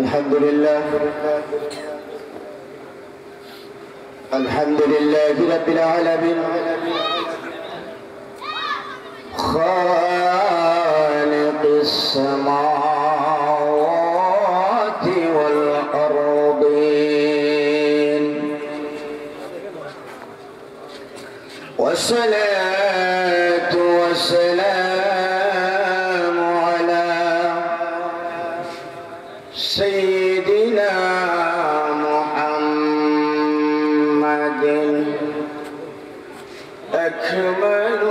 الحمد لله رب العالمين خالق السماوات والأرضين والصلاة والسلام على سيدنا محمد أكمل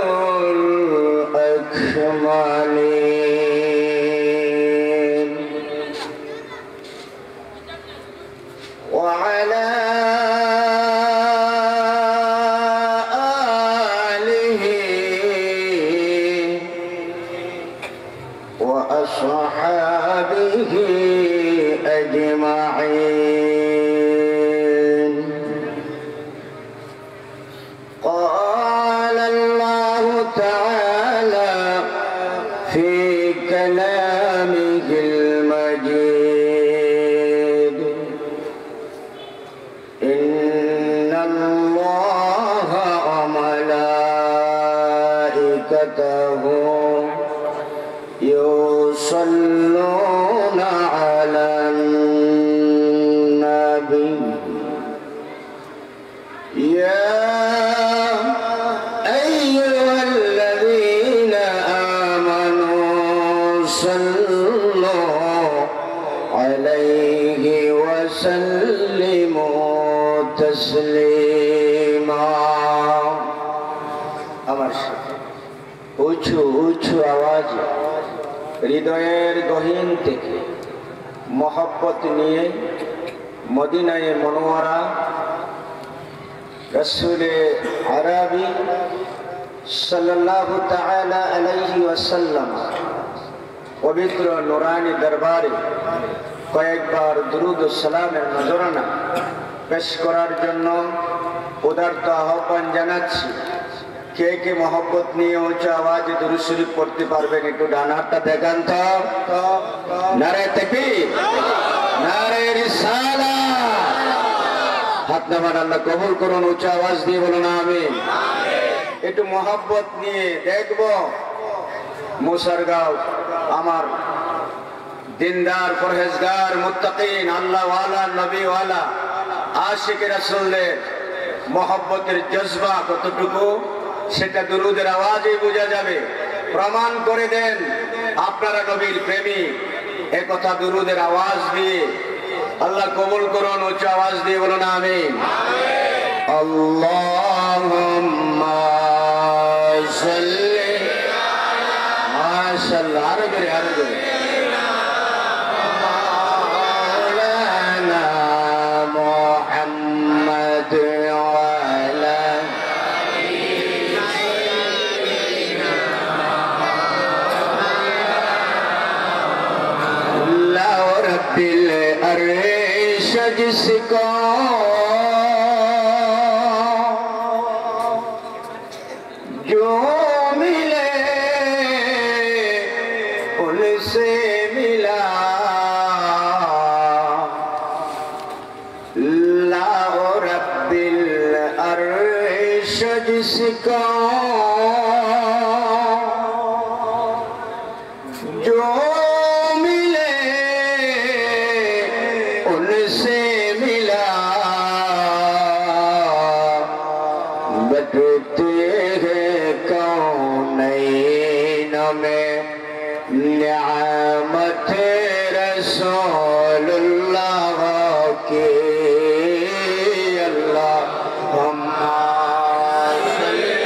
الأكملين وعلى آله وأصحابه أجمعين. قال الله تعالى في كلامه المجيد: إن الله وملائكته يصلون على النبي يا أيها الذين آمنوا صلوا عليه وسلموا تسليما. আমার উঁচু উঁচু আওয়াজে হৃদয়ের গহীন থেকে মহব্বত নিয়ে মদিনায়ে মনোয়ারা রাসূলে আরবি সাল্লাল্লাহু তাআলা আলাইহি ওয়াসাল্লাম পবিত্র নূরানি দরবারে কয়েকবার দুরূদ ও সালামের নজরানা পেশ করার জন্য উদারত আহ্বান জানাচ্ছি। কে কে মহব্বত নিয়ে উঁচু আওয়াজে দুরূদ শরীফ পড়তে পারবেন একটু ডান হাতটা দেখান তো। নারে তাকবীর, নারে রিসালাত। হাত নামান, আল্লাহ কবুল করুন। উঁচু আওয়াজ দিয়ে বলুন আমিন। একটু মহব্বত নিয়ে দেখব মুসারগাঁও আমার দিনদার পরহেজগার মুত্তাকিন আল্লাহওয়ালা নবীওয়ালা আশিক রাসূলের মহব্বতের জজবা কতটুকু সেটা দুরূদের আওয়াজেই বোঝা যাবে। প্রমাণ করে দেন আপনারা নবীর প্রেমিক, এ কথা দুরূদের আওয়াজ দিয়ে। আল্লাহ কবুল করুন। উচ্চ আওয়াজ দিয়ে বলুন আমিন। আল্লাহুম্মা সাল্লি মাশাআল্লাহ। আরো জোরে, আরো জোরে। মাওলানা মুহাম্মদ ওয়ালা আল্লাহ রাব্বিল अर्श जिसको जो मिले उनसे मिला, अल्लाह रब्बिल अर्श जिसको जो नियामत रसूलुल्लाह के अल्लाहुम्मा सल्ली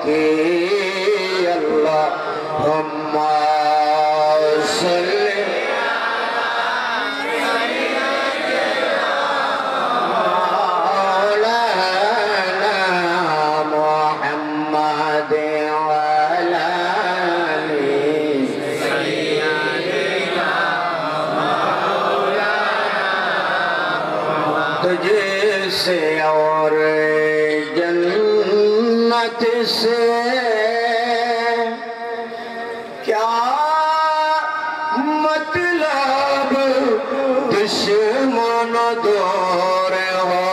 की अल्लाहुम्मा सल्ली मौलाना मुहम्मद वाला तुझसे और जन्नत से क्या मतलब दुश्मन दूर हो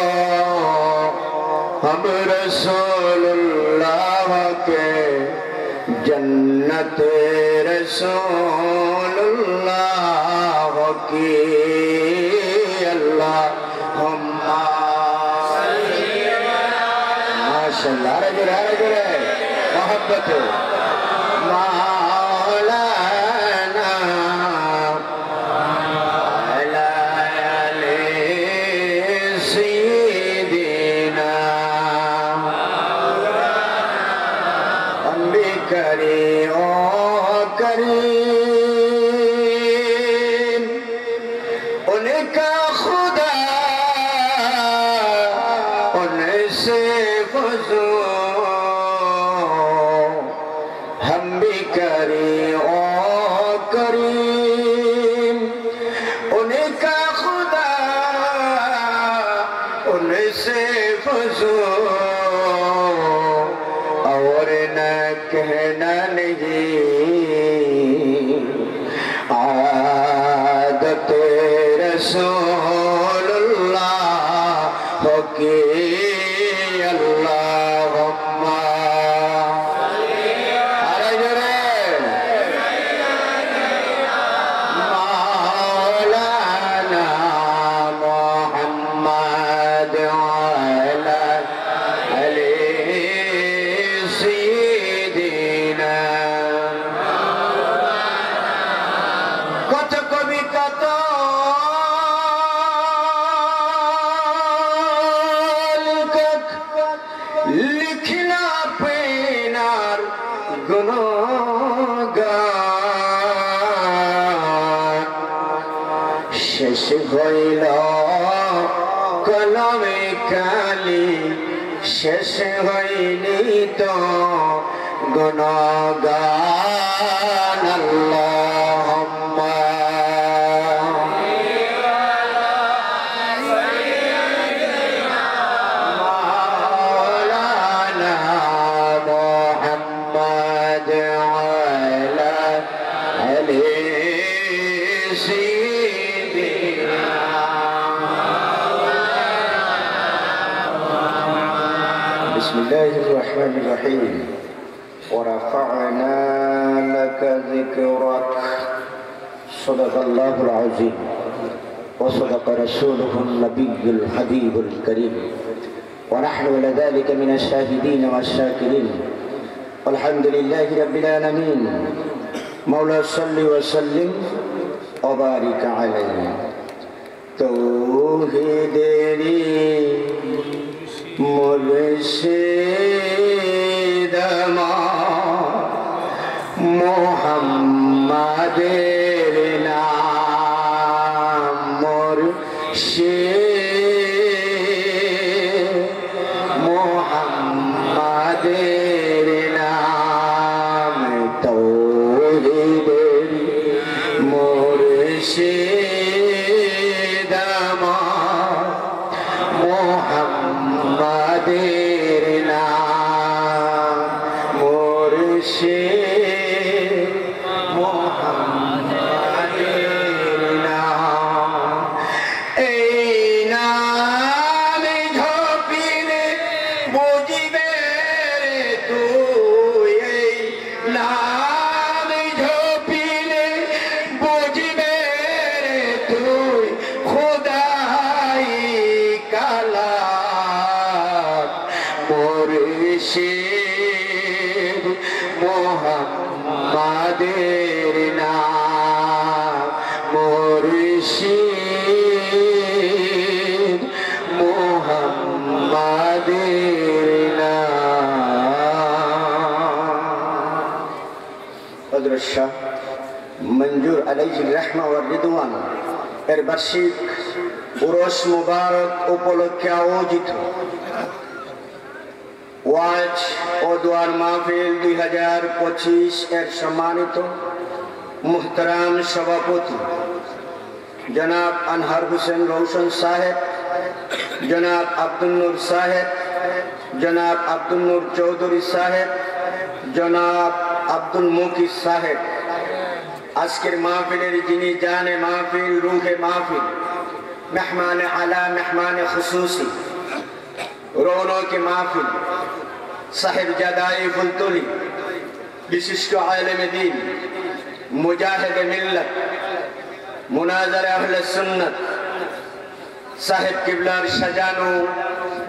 हम रसूलुल्लाह के जन्नत रसूलुल्लाह की अल्लाह माशाअल्लाह मोहब्बत मौलाना सय्यिदना अम्बी करी ओ करीम उनका खुदा उनसे फजो हम भी करी ओ करीम उनका खुदा उनसे फजो और न कहना नहीं आदत रसूलुल्लाह की अल्लाहुम्मा मौलाना मुहम्मद वाला अली सय्यिदना कत कविता तो लिखना पेनार गुनगान शेष हईल कलमे काली शेष हयनि तो गुनगान अल्लाहुम्मा बिस्मिल्लाहिर्रहमानिर्रहीम वरफ़अना लका ज़िक्रक सदक़ल्लाहुल अज़ीम व सदक़ रसूलुहुन नबियुल हबीबुल करीम व नहनु अला ज़ालिका मिनश शाहिदीन वश्शाकिरीन अल्हम्दुलिल्लाहि रब्बिल आलमीन मौला सल्लि व सल्लिम व बारिक अलैहि तौहीदेरी मुर्शिद मुहम्मदेर नाम मुर्शिद मुहम्मदेर नाम तौहीदेर मुर्शिद मुहम्मदेर नाम मुर्शिद मुहम्मदेर नाम এই নাম ঝপিলে বুঝিবে রে তুই এই নাম ঝপিলে বুঝিবে রে তুই খোদাই কালা मुर्शिद मुहम्मदेर नाम मुर्शिद मुहम्मदेर नाम শাহ মঞ্জুর আলাইহির রাহমা ওয়া রিদওয়ান এর বার্ষিক উরস মুবারক উপলক্ষে আয়োজিত ওয়াজ ও দোয়ার মাহফিল 2025 এর সম্মানিত মুহতারাম সভাপতি জনাব আনহার হোসেন রৌশন সাহেব, জনাব আব্দুল নূর সাহেব, জনাব আব্দুল নূর চৌধুরী সাহেব, জনাব আব্দুল মুকিস সাহেব, আজকের মাহফিলের যিনি জানে মাহফিল, রুহে মাহফিল, মেহমান আলা, মেহমান খুসুসি, রৌনকে মাহফিল, সাহেব জাদাই ফুলতলি, বিশিষ্ট আলেমে দ্বীন, মুজাহিদ মিল্লাত, মুনাজার আহলে সুন্নাত, সাহেব কিবলার সাজানো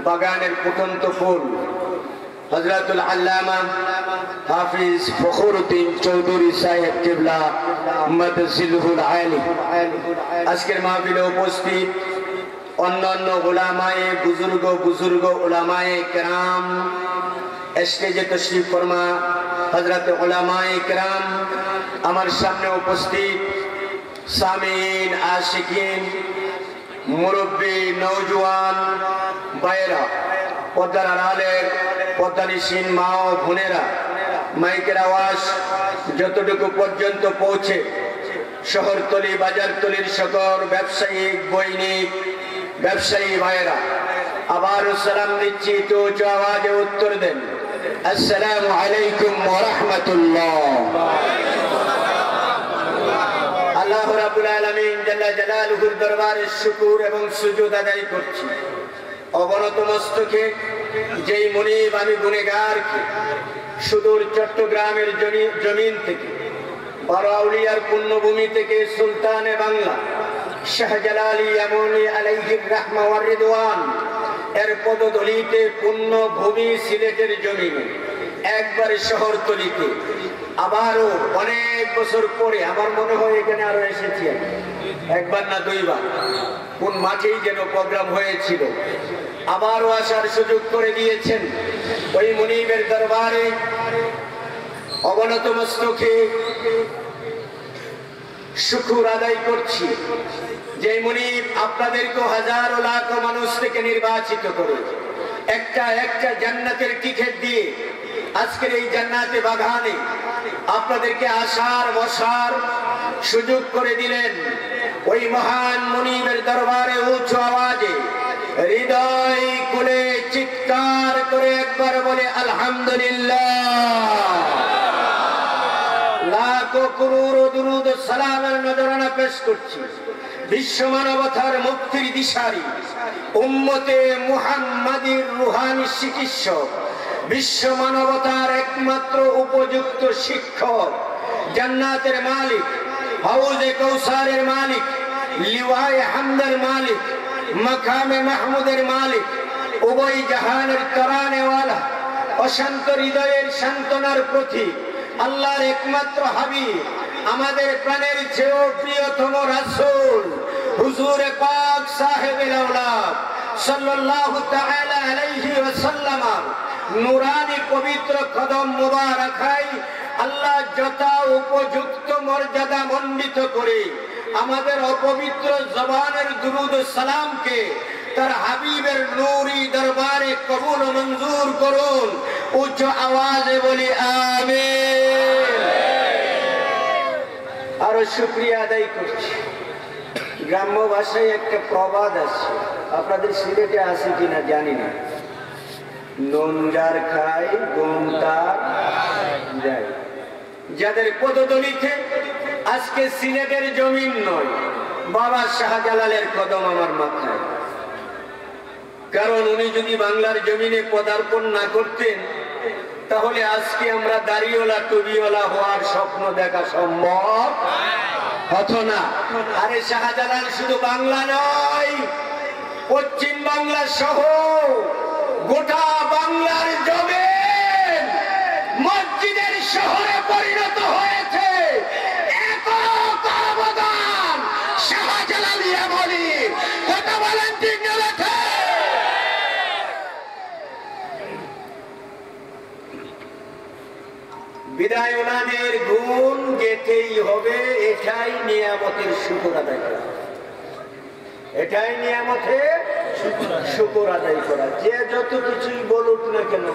বাগানের ফুটন্ত ফুল, হযরতুল আল্লামা হাফিজ ফখরুদ্দিন চৌধুরী সাহেব কিবলা মাদজিলহুল আলী। আজকের মাহফিলে উপস্থিত অন্যান্য উলামায়ে বুজুর্গ উলামায়ে কেরাম, স্টেজে তশরিফ ফরমা হযরত উলামায়ে কেরাম, আমার সামনে উপস্থিত সামিন, আশিকিন, মুরব্বী, নওজোয়ান ভাইয়েরা, পর্দার আড়ালের পর্দানিসীন মা ও বোনেরা, মাইকের আওয়াজ যতটুকু পর্যন্ত পৌঁছে শহরতলি বাজারতলির সকল ব্যবসায়িক বৈনিক ব্যবসায়ী ভাইয়েরা, আবারও সালাম দিচ্ছি, তো উঁচু আওয়াজে উত্তর দেন, আসসালামু আলাইকুম ওয়া রাহমাতুল্লাহ। আল্লাহ রাব্বুল আলামিন জাল্লা জালালুহুর দরবারে শুকর এবং সুজুদ আদায় করছি। অবনত মস্তকে যেই মুনিব আমি গুনেগারকে সুদূর চট্টগ্রামের জমিন থেকে, বড় আউলিয়ার পুণ্যভূমি থেকে, সুলতানে বাংলা শাহজালালী আমনি আলাইহির রাহমা ওয়া রিদওয়ান এর পদধূলিতে পুণ্যভূমি সিলেটের জমিনে, একবারে শহরতলিতে আবারও অনেক বছর পরে, আমার মনে হয় এখানে আরো এসেছি একবার না দুইবার, কোন মাঠেই যেন প্রোগ্রাম হয়েছিল, আবারও আসার সুযোগ করে দিয়েছেন। ওই মুনিবের দরবারে অবনত মস্তকে শুকর আদায় করছি, যে মুনিব আপনাদেরকে হাজারো লাখ মানুষ থেকে নির্বাচিত করে একটা জান্নাতের টিকিট দিয়ে আজকের এই জান্নাতে বাগানে আপনাদেরকে আসার বসার সুযোগ করে দিলেন। ওই মহান মুনিবের দরবারে উঁচু আওয়াজে হৃদয় খুলে চিৎকার করে একবার বলে আলহামদুলিল্লাহ। লাখো করোড় দুরূদ সালামের নজরানা পেশ করছি বিশ্ব মানবতার মুক্তির দিশারি, উম্মতে মুহাম্মাদির রুহানি চিকিৎসক, বিশ্ব মানবতার একমাত্র উপযুক্ত শিক্ষক, জান্নাতের মালিক, হাউজে কৌসারের মালিক, লিওয়ায়ে হামদের মালিক, মাকামে মাহমুদের মালিক, উভয় জাহানের তরানেওয়ালা, অশান্ত হৃদয়ের সান্ত্বনার প্রতীক, আল্লাহর একমাত্র হাবিব, আমাদের প্রাণের চেয়েও প্রিয়তম রাসূল হুজুরে পাক সাহেবে আওলাদ সাল্লাল্লাহু তাআলা আলাইহি ওয়াসাল্লাম নূরানি পবিত্র কদম মুবারাকায় আল্লাহ যথা উপযুক্ত মর্যাদা মণ্ডিত করে আমাদের অপবিত্র জবানের দুরূদ ও সালামকে তার হাবিবের নূরি দরবারে কবুল ও মঞ্জুর করুন। উচ্চ আওয়াজে বলি আমিন। আরো শুকরিয়া আদায় করছি। গ্রাম্য ভাষায় একটা প্রবাদ আছে, আপনাদের সিলেটে আছে কিনা জানি না, নুন যার খায় গুণ তার যায়। যাদের পদতলিতে আজকে সিলেটের জমিন নয়, বাবা শাহজালালের কদম আমার মাথায়, কারণ উনি যদি বাংলার জমিনে পদার্পণ না করতেন তাহলে আজকে আমরা দাড়িওয়ালা টুবিওয়ালা হওয়ার স্বপ্ন দেখা সম্ভব হতো না। আরে শাহজালাল শুধু বাংলা নয়, পশ্চিম বাংলা সহ গোটা বাংলার জমিন মসজিদের শহরে পরিণত হয়েছে। একক অবদান শাহজালালী আমলীর, কথা বলেন ঠিক না? বিদায় ওনাদের গুণ গেতেই হবে। এটাই নিয়ামতের শুকর আদায় করা, এটাই নিয়ামতের শুকর আদায় করা। যে যত কিছুই বলুক না কেন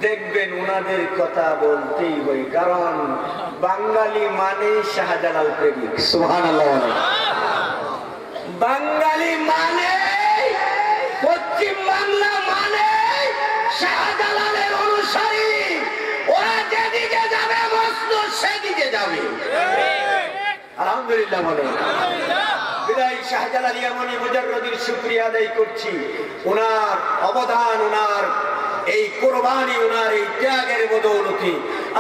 দেখবেন ওনাদের কথা বলতেই হয়, কারণ বাঙালি মানে শাহজালাল প্রেমিক। সুবহানাল্লাহ। বাঙালি মানে পশ্চিম বাংলা মানে শাহজালালের অনুসারী। ওরা যেদিকে যাবে মস্ত সেদিকে যাবে। আলহামদুলিল্লাহ বলে বিদায় শাহজালাল ইয়ামানি মুজাররদির শুকরিয়া আদায় করছি। ওনার অবদান, ওনার এই কোরবানি, ওনার এই ত্যাগের বদৌলতে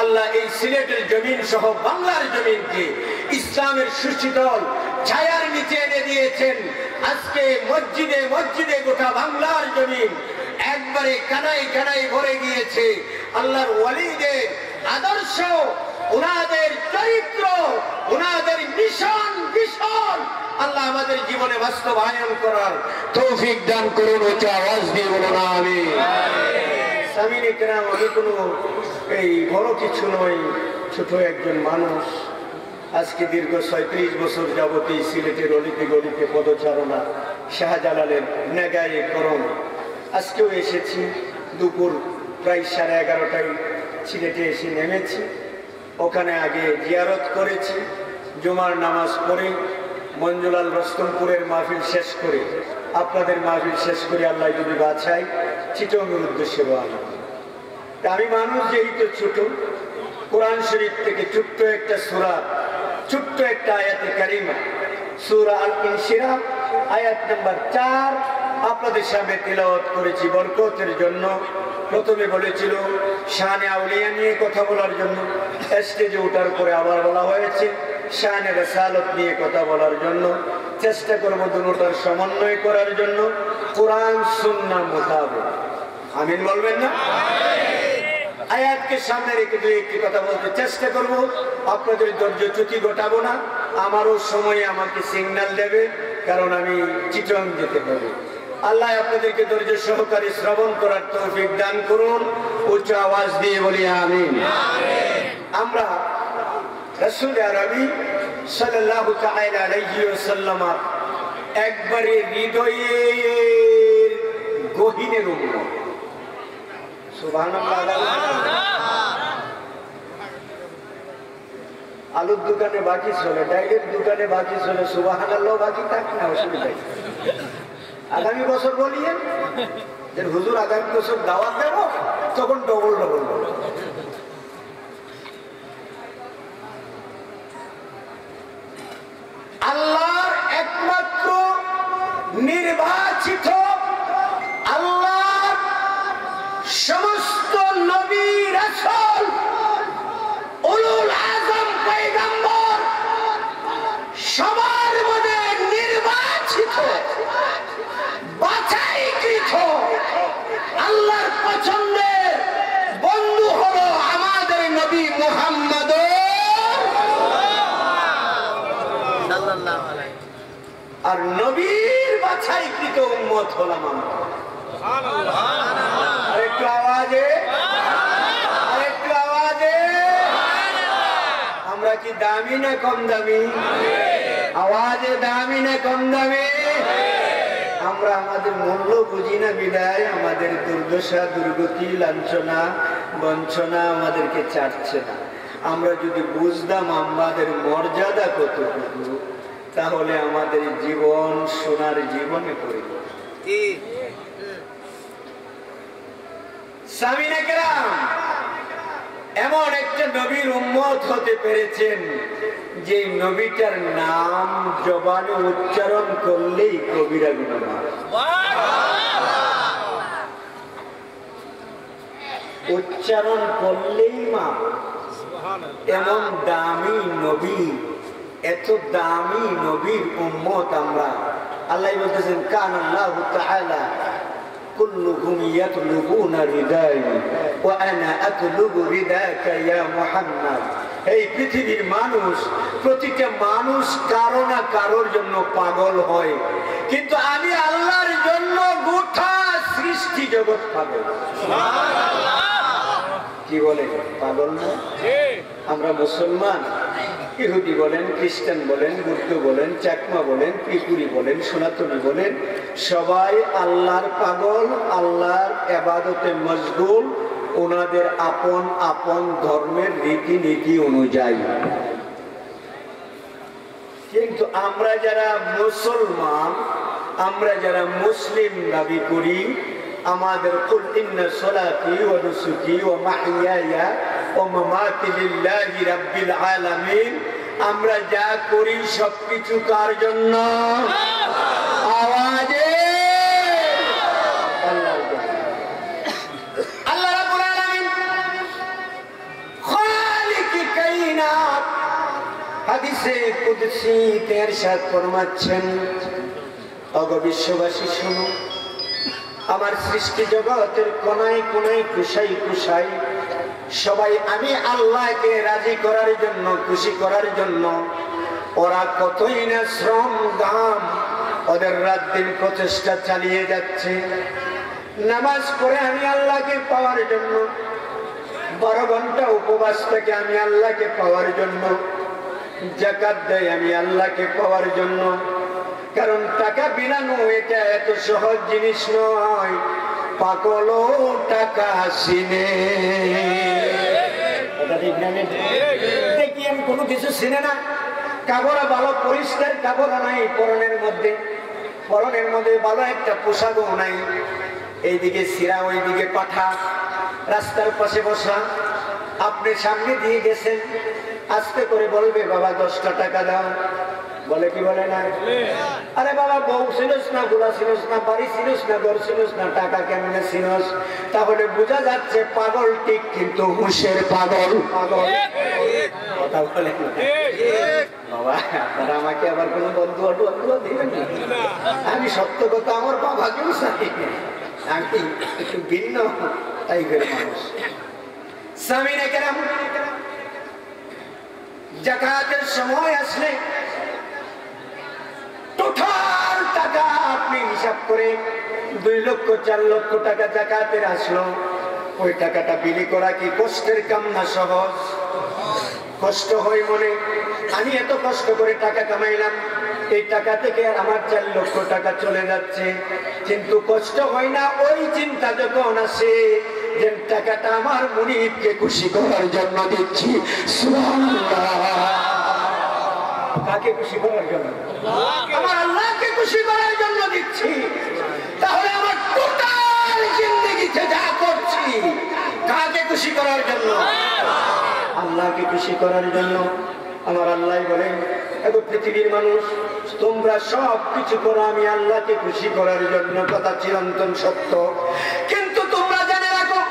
আল্লাহ এই সিলেটের জমিন সহ বাংলার জমিনকে ইসলামের সুশীতল ছায়ার নিচে এনে দিয়েছেন। আজকে মসজিদে মসজিদে গোটা বাংলার জমিন একবারে কানাই কানাই ভরে গিয়েছে। আল্লাহর ওয়ালিদের আদর্শ, ওনাদের চরিত্র, ওনাদের মিশন ভীষণ আল্লাহ আমাদের জীবনে বাস্তবায়ন করার তৌফিক দান করুন। উচ্চ আওয়াজ দিয়ে বলুন আমিন। সামিনে কেরাম, আমি কোনো এই বড় কিছু নয়, ছোট একজন মানুষ। আজকে দীর্ঘ ৩৬ বছর যাবতীয় সিলেটের অলিতে গলিতে পদচারণা, শাহজালালের নেগায়ে করম। আজকেও এসেছি দুপুর প্রায় 11:30টায় সিলেটে এসে নেমেছি। ওখানে আগে জিয়ারত করেছি, জুমার নামাজ পড়ে মঞ্জুলাল রস্তমপুরের মাহফিল শেষ করে, আপনাদের মাহফিল শেষ করে আল্লাহ যদি বাছাই চিটংয়ের উদ্দেশ্যে রওনা। আমি মানুষ যেহেতু ছোট, কোরআন শরীফ থেকে ছোট্ট একটা সূরা, ছোট্ট একটা আয়াতে কারিমা, সূরা আল ইনশিরাহ আয়াত নাম্বার 4 আপনাদের সামনে তিলাওয়াত করেছি বরকতের জন্য। প্রথমে বলেছিল শানে আউলিয়া নিয়ে কথা বলার জন্য, স্টেজে ওঠার পরে আবার বলা হয়েছে শানে রিসালাত নিয়ে কথা বলার জন্য। চেষ্টা করব দুটোর সমন্বয় করার জন্য কোরআন সুন্নাহ মোতাবেক। আমিন বলবেন না? আয়াতকে সামনে রেখে দুই একটি কথা বলতে চেষ্টা করব। আপনাদের ধৈর্যচ্যুতি ঘটাবো না। আমারও সময় আমাকে সিগন্যাল দেবে, কারণ আমি চিটং যেতে হবে। আল্লাহ আপনাদেরকে ধৈর্য সহকারে শ্রবণ করার তৌফিক দান করুন। উচ্চ আওয়াজ দিয়ে বলি আমিন। আমরা রাসূল আরবি সাল্লাল্লাহু তাআলা আলাইহি ওয়াসাল্লাম একবারে হৃদয়ের গহীনের উম্মত। সুবহানাল্লাহ। আলুর দোকানে বাকি চলে, ডাইলের দোকানে বাকি চলে, সুবহানাল্লাহ বাকি থাকে না, অসুবিধা। আগামী বছর বলিয়েন যে হুজুর আগামী বছর দাওয়াত দেব, তখন ডবল ডবল বলব। আল্লাহর একমাত্র নির্বাচিত, আল্লাহর সমস্ত নবী রাসূল, উলুল আযম পয়গম্বর সবার মধ্যে নির্বাচিত, বাছাইকৃত আল্লাহর পছন্দের বন্ধু হলো আমাদের নবী মুহাম্মদ সাল্লাল্লাহু আলাইহি। আর নবীর বাছাইকৃত উম্মত হলাম আমরা। সুবহানাল্লাহ। আরেকটু আওয়াজে, আরেকটু আওয়াজে। আমরা কি দামি না কম দামি? আওয়াজে দামি না কম দামি? আমরা আমাদের মূল্য বুঝি না বিদায় আমাদের দুর্দশা, দুর্গতি, লাঞ্ছনা, বঞ্চনা আমাদেরকে ছাড়ছে না। আমরা যদি বুঝতাম আমাদের মর্যাদা কতটুকু, তাহলে আমাদের জীবন সোনার জীবনে পরিণত। সামিনে কেরাম, এমন একটা নবীর উম্মত হতে পেরেছেন যে নবীটার নাম জবানে উচ্চারণ করলেই কবিরা গুনাহ, উচ্চারণ করলেই মা। এমন দামি নবী, এত দামি নবীর উম্মত আমরা। আল্লাহ বলতেছেন কান আল্লাহু তাআলা কুল্লুহুম ইয়াতলুবুনা রিদাই ওয়া আনা আতলুবু রিদাকা ইয়া মুহাম্মদ। এই পৃথিবীর মানুষ, প্রতিটা মানুষ কারো না কারোর জন্য পাগল হয়, কিন্তু আমি আল্লাহর জন্য গোটা সৃষ্টি জগৎ পাগল। সুবহানাল্লাহ। কি বলে পাগল না? আমরা মুসলমান, ইহুদি বলেন, খ্রিস্টান বলেন, বুদ্ধ বলেন, চাকমা বলেন, ত্রিপুরী বলেন, সনাতনী বলেন, সবাই আল্লাহর পাগল, আল্লাহর ইবাদতে মশগুল, ওনাদের আপন আপন ধর্মের রীতিনীতি অনুযায়ী। কিন্তু আমরা যারা মুসলমান, আমরা যারা মুসলিম দাবি করি, আমাদের কুল ইন্না সলাতি ওয়া নুসুকি ওয়া মাহইয়ায়া ওয়া মামাতি লিল্লাহি রাব্বিল আলামিন, আমরা যা করি সবকিছু কার জন্য? আওয়াজে আল্লাহর জন্য। আল্লাহ রাব্বুল আলামিন খালিকি কায়নাত হাদিসে কুদসিতে ইরশাদ ফরমাচ্ছেন, ওগো বিশ্ববাসী শুনো, আমার সৃষ্টি জগতের কোনায় কোনায় কুশাই কুশাই সবাই আমি আল্লাহকে রাজি করার জন্য, খুশি করার জন্য ওরা কতই না শ্রম ঘাম, ওদের রাত দিন প্রচেষ্টা চালিয়ে যাচ্ছে। নামাজ পড়ে আমি আল্লাহকে পাওয়ার জন্য, 12 ঘন্টা উপবাস থেকে আমি আল্লাহকে পাওয়ার জন্য, যাকাত দেয় আমি আল্লাহকে পাওয়ার জন্য। কারণ টাকা বিলানো এটা এত সহজ জিনিস নয়, পাগলও টাকা চিনে। দেখি আমি কোনো কিছু চিনে না, কাপড় ভালো পরিষ্কার কাপড় নাই পরনের মধ্যে, পরনের মধ্যে ভালো একটা পোশাকও নাই, এইদিকে সিরা ওইদিকে পাঠা, রাস্তার পাশে বসা, আপনি সামনে দিয়ে গেছেন, আস্তে করে বলবে বাবা 10টা টাকা দাও, বলে কি বলে না? আরে বাবা বউ ছিলস না, গুলা ছিলস না, বাড়ি ছিলস না, ঘর ছিলস না, টাকা কেমনে ছিলস? তাহলে বোঝা যাচ্ছে পাগল ঠিক, কিন্তু হুঁশের পাগল। পাগল কথা বলে বাবা, আপনারা আমাকে আবার কোনো বন্ধু অটুয়া দিবেন না। আমি সত্য কথা আমার বাবাকেও চাই, আমি একটু ভিন্ন টাইপের মানুষ। সামিনে কেরাম, যাকাতের সময় আসলে টোটাল টাকা আপনি হিসাব করে 2 লক্ষ 4 লক্ষ টাকা যাকাতের আসলো, ওই টাকাটা বিলি করা কি কষ্টের কাম না সহজ? কষ্ট হয় মনে, আমি এত কষ্ট করে টাকা কামাইলাম, এই টাকা থেকে আমার 4 লক্ষ টাকা চলে যাচ্ছে, কিন্তু কষ্ট হয় না ওই চিন্তা যখন আসে যে টাকাটা আমার মুনিবকে খুশি করার জন্য দিচ্ছি। সুবহানাল্লাহ। কাকে খুশি করার জন্য? আমার আল্লাহকে খুশি করার জন্য দিচ্ছি। তাহলে আমার টোটাল জিন্দেগিতে যা করছি কাকে খুশি করার জন্য? আল্লাহকে খুশি করার জন্য। আমার আল্লাহ বলেন, এগো পৃথিবীর মানুষ, তোমরা সব কিছু করো আমি আল্লাহকে খুশি করার জন্য, কথা চিরন্তন সত্য। কিন্তু তোমরা জেনে রাখো,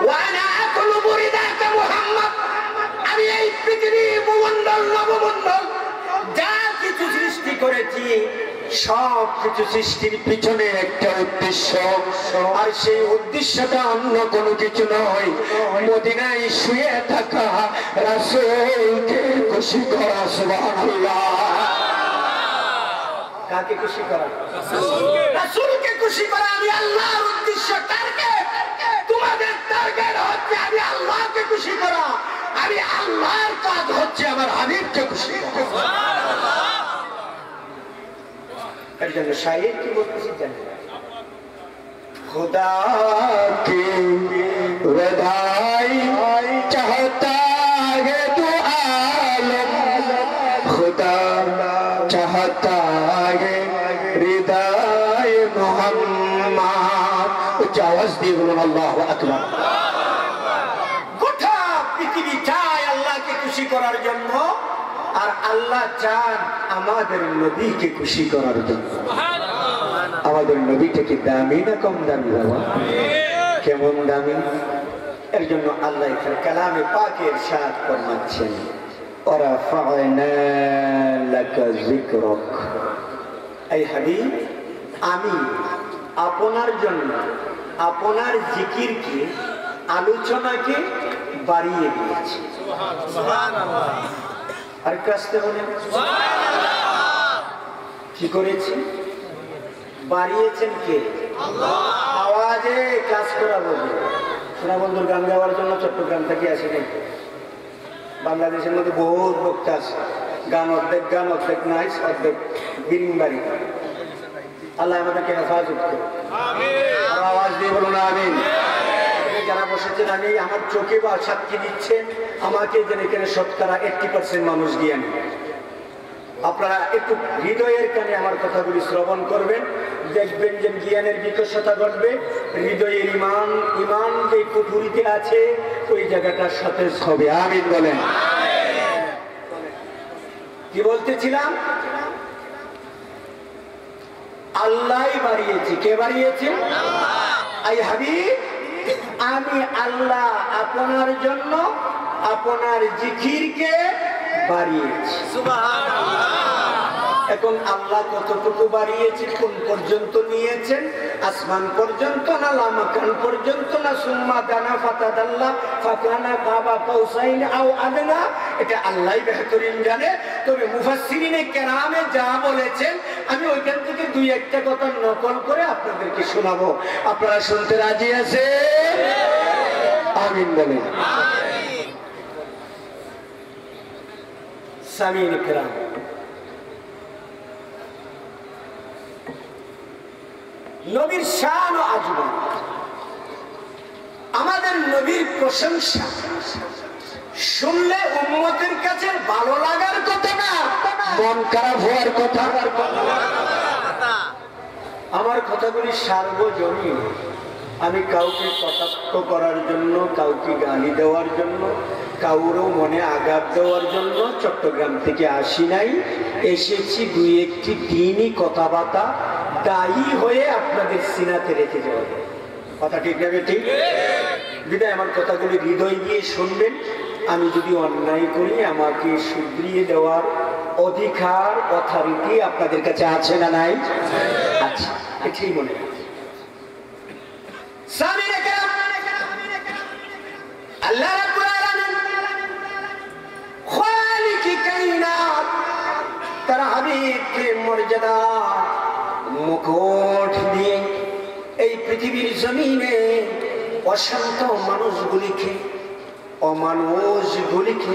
ওয়ানা আকুলু বুরিদাকা মুহাম্মদ, আমি এই পৃথিবী ভূমণ্ডল নবমণ্ডল যা কিছু সৃষ্টি করেছি, সব কিছু সৃষ্টির পিছনে একটা উদ্দেশ্য, আর সেই উদ্দেশ্যটা অন্য কোনো কিছু নয়, মদিনায় শুয়ে থাকা রাসূলকে খুশি করা। সুবহানাল্লাহ। কাকে খুশি করা? রাসূলকে খুশি করা। আমি আল্লাহর উদ্দেশ্য, টার্গেট। তোমাদের টার্গেট হচ্ছে আমি আল্লাহকে খুশি করা, আমি আল্লাহর কাজ হচ্ছে আমার হাবিবকে খুশি করা। এর জন্য শায়ের কি বলতেছি জানেন? खुदा की रज़ाई चाहता है तू आलम, खुदा चाहता है रिदाए मोहम्मद। उच्च आवाज দিয়ে বলুন আল্লাহু আকবার। গোটা পৃথিবী চায় আল্লাহকে খুশি করার জন্য, আর আল্লাহ চান আমাদের নবীকে খুশি করার জন্য। আমাদের নবীটা কি দামি না কম দামি বাবা? কেমন দামি? এর জন্য আল্লাহ কালামে পাকে ইরশাদ ফরমাচ্ছেন, ওয়ারাফা'না লাকা যিকরাক। এই হাবিব, আমি আপনার জন্য আপনার জিকিরকে, আলোচনাকে বাড়িয়ে দিয়েছি। সুবহানাল্লাহ। আর কাছে বলেন সুবহানাল্লাহ। কি করেছি? বাড়িয়েছেন কে? আল্লাহ। আওয়াজে কাজ করা বলে সোনাবন্ধুর গান গাওয়ার জন্য চট্টগ্রাম থেকে আসি নাই। বাংলাদেশের মধ্যে বহুত বক্তা আছে, গান অর্ধেক নাইস, অর্ধেক বিরিংবাড়ি। আল্লাহ আমাদেরকে হেফাজত করুন, আওয়াজ দিয়ে বলুন আমিন। যারা বসেছেন, আমি আমার চোখে বা সাক্ষী দিচ্ছেন, আমাকে যেন এখানে শতকরা 80% মানুষ জ্ঞানী। আপনারা একটু হৃদয়ের কানে আমার কথাগুলি শ্রবণ করবেন, দেখবেন যে জ্ঞানের বিকশতা ঘটবে। হৃদয়ের ইমান যে কুঠুরিতে আছে ওই জায়গাটা সতেজ হবে। আমিন বলেন। কি বলতেছিলাম? আল্লাহ বাড়িয়েছি। কে বাড়িয়েছে? আই হাবিব, আমি আল্লাহ আপনার জন্য আপনার জিকিরকে বাড়িয়েছি। এখন আল্লাহ কতটুকু বাড়িয়েছে, কোন পর্যন্ত নিয়েছেন? আসমান পর্যন্ত না, লামাকান পর্যন্ত না, সুম্মা দানা ফাতাদাল্লাহ ফাকানা কাবা কাউসাইন আও আদনা, এটা আল্লাহই বেহতরিন জানে। তবে মুফাসসিরিনে কেরামে যা বলেছেন আমি ওইখান থেকে দুই একটা কথা নকল করে আপনাদেরকে শোনাবো। আপনারা শুনতে রাজি আছেন? আমিন বলেন। সামিন কেরাম, নবীর শান ও আজমত, আমাদের নবীর প্রশংসা শুনলে উম্মতের কাছে ভালো লাগার কথা না, মন খারাপ হওয়ার কথা। আমার কথাগুলি সার্বজনীন। আমি কাউকে কটাক্ষ করার জন্য, কাউকে গালি দেওয়ার জন্য, কাউরও মনে আঘাত দেওয়ার জন্য চট্টগ্রাম থেকে আসি নাই। এসেছি দুই একটি দিনই কথাবার্তা দায়ী হয়ে আপনাদের সিনাতে রেখে যাওয়া। কথা ঠিক না? ঠিক। বিদায় আমার কথাগুলি হৃদয় দিয়ে শুনবেন। আমি যদি অন্যায় করি আমাকে শুধরিয়ে দেওয়ার অধিকার, অথরিটি আপনাদের কাছে আছে না নাই? আচ্ছা, এটাই মনে হয়। আল্লাহ রাব্বুল আলামিন খালিকি কায়নাত তার হাবিবকে মর্যাদা মুকুট দিয়ে এই পৃথিবীর জমিনে অশান্ত মানুষগুলিকে, অমানুষগুলিকে,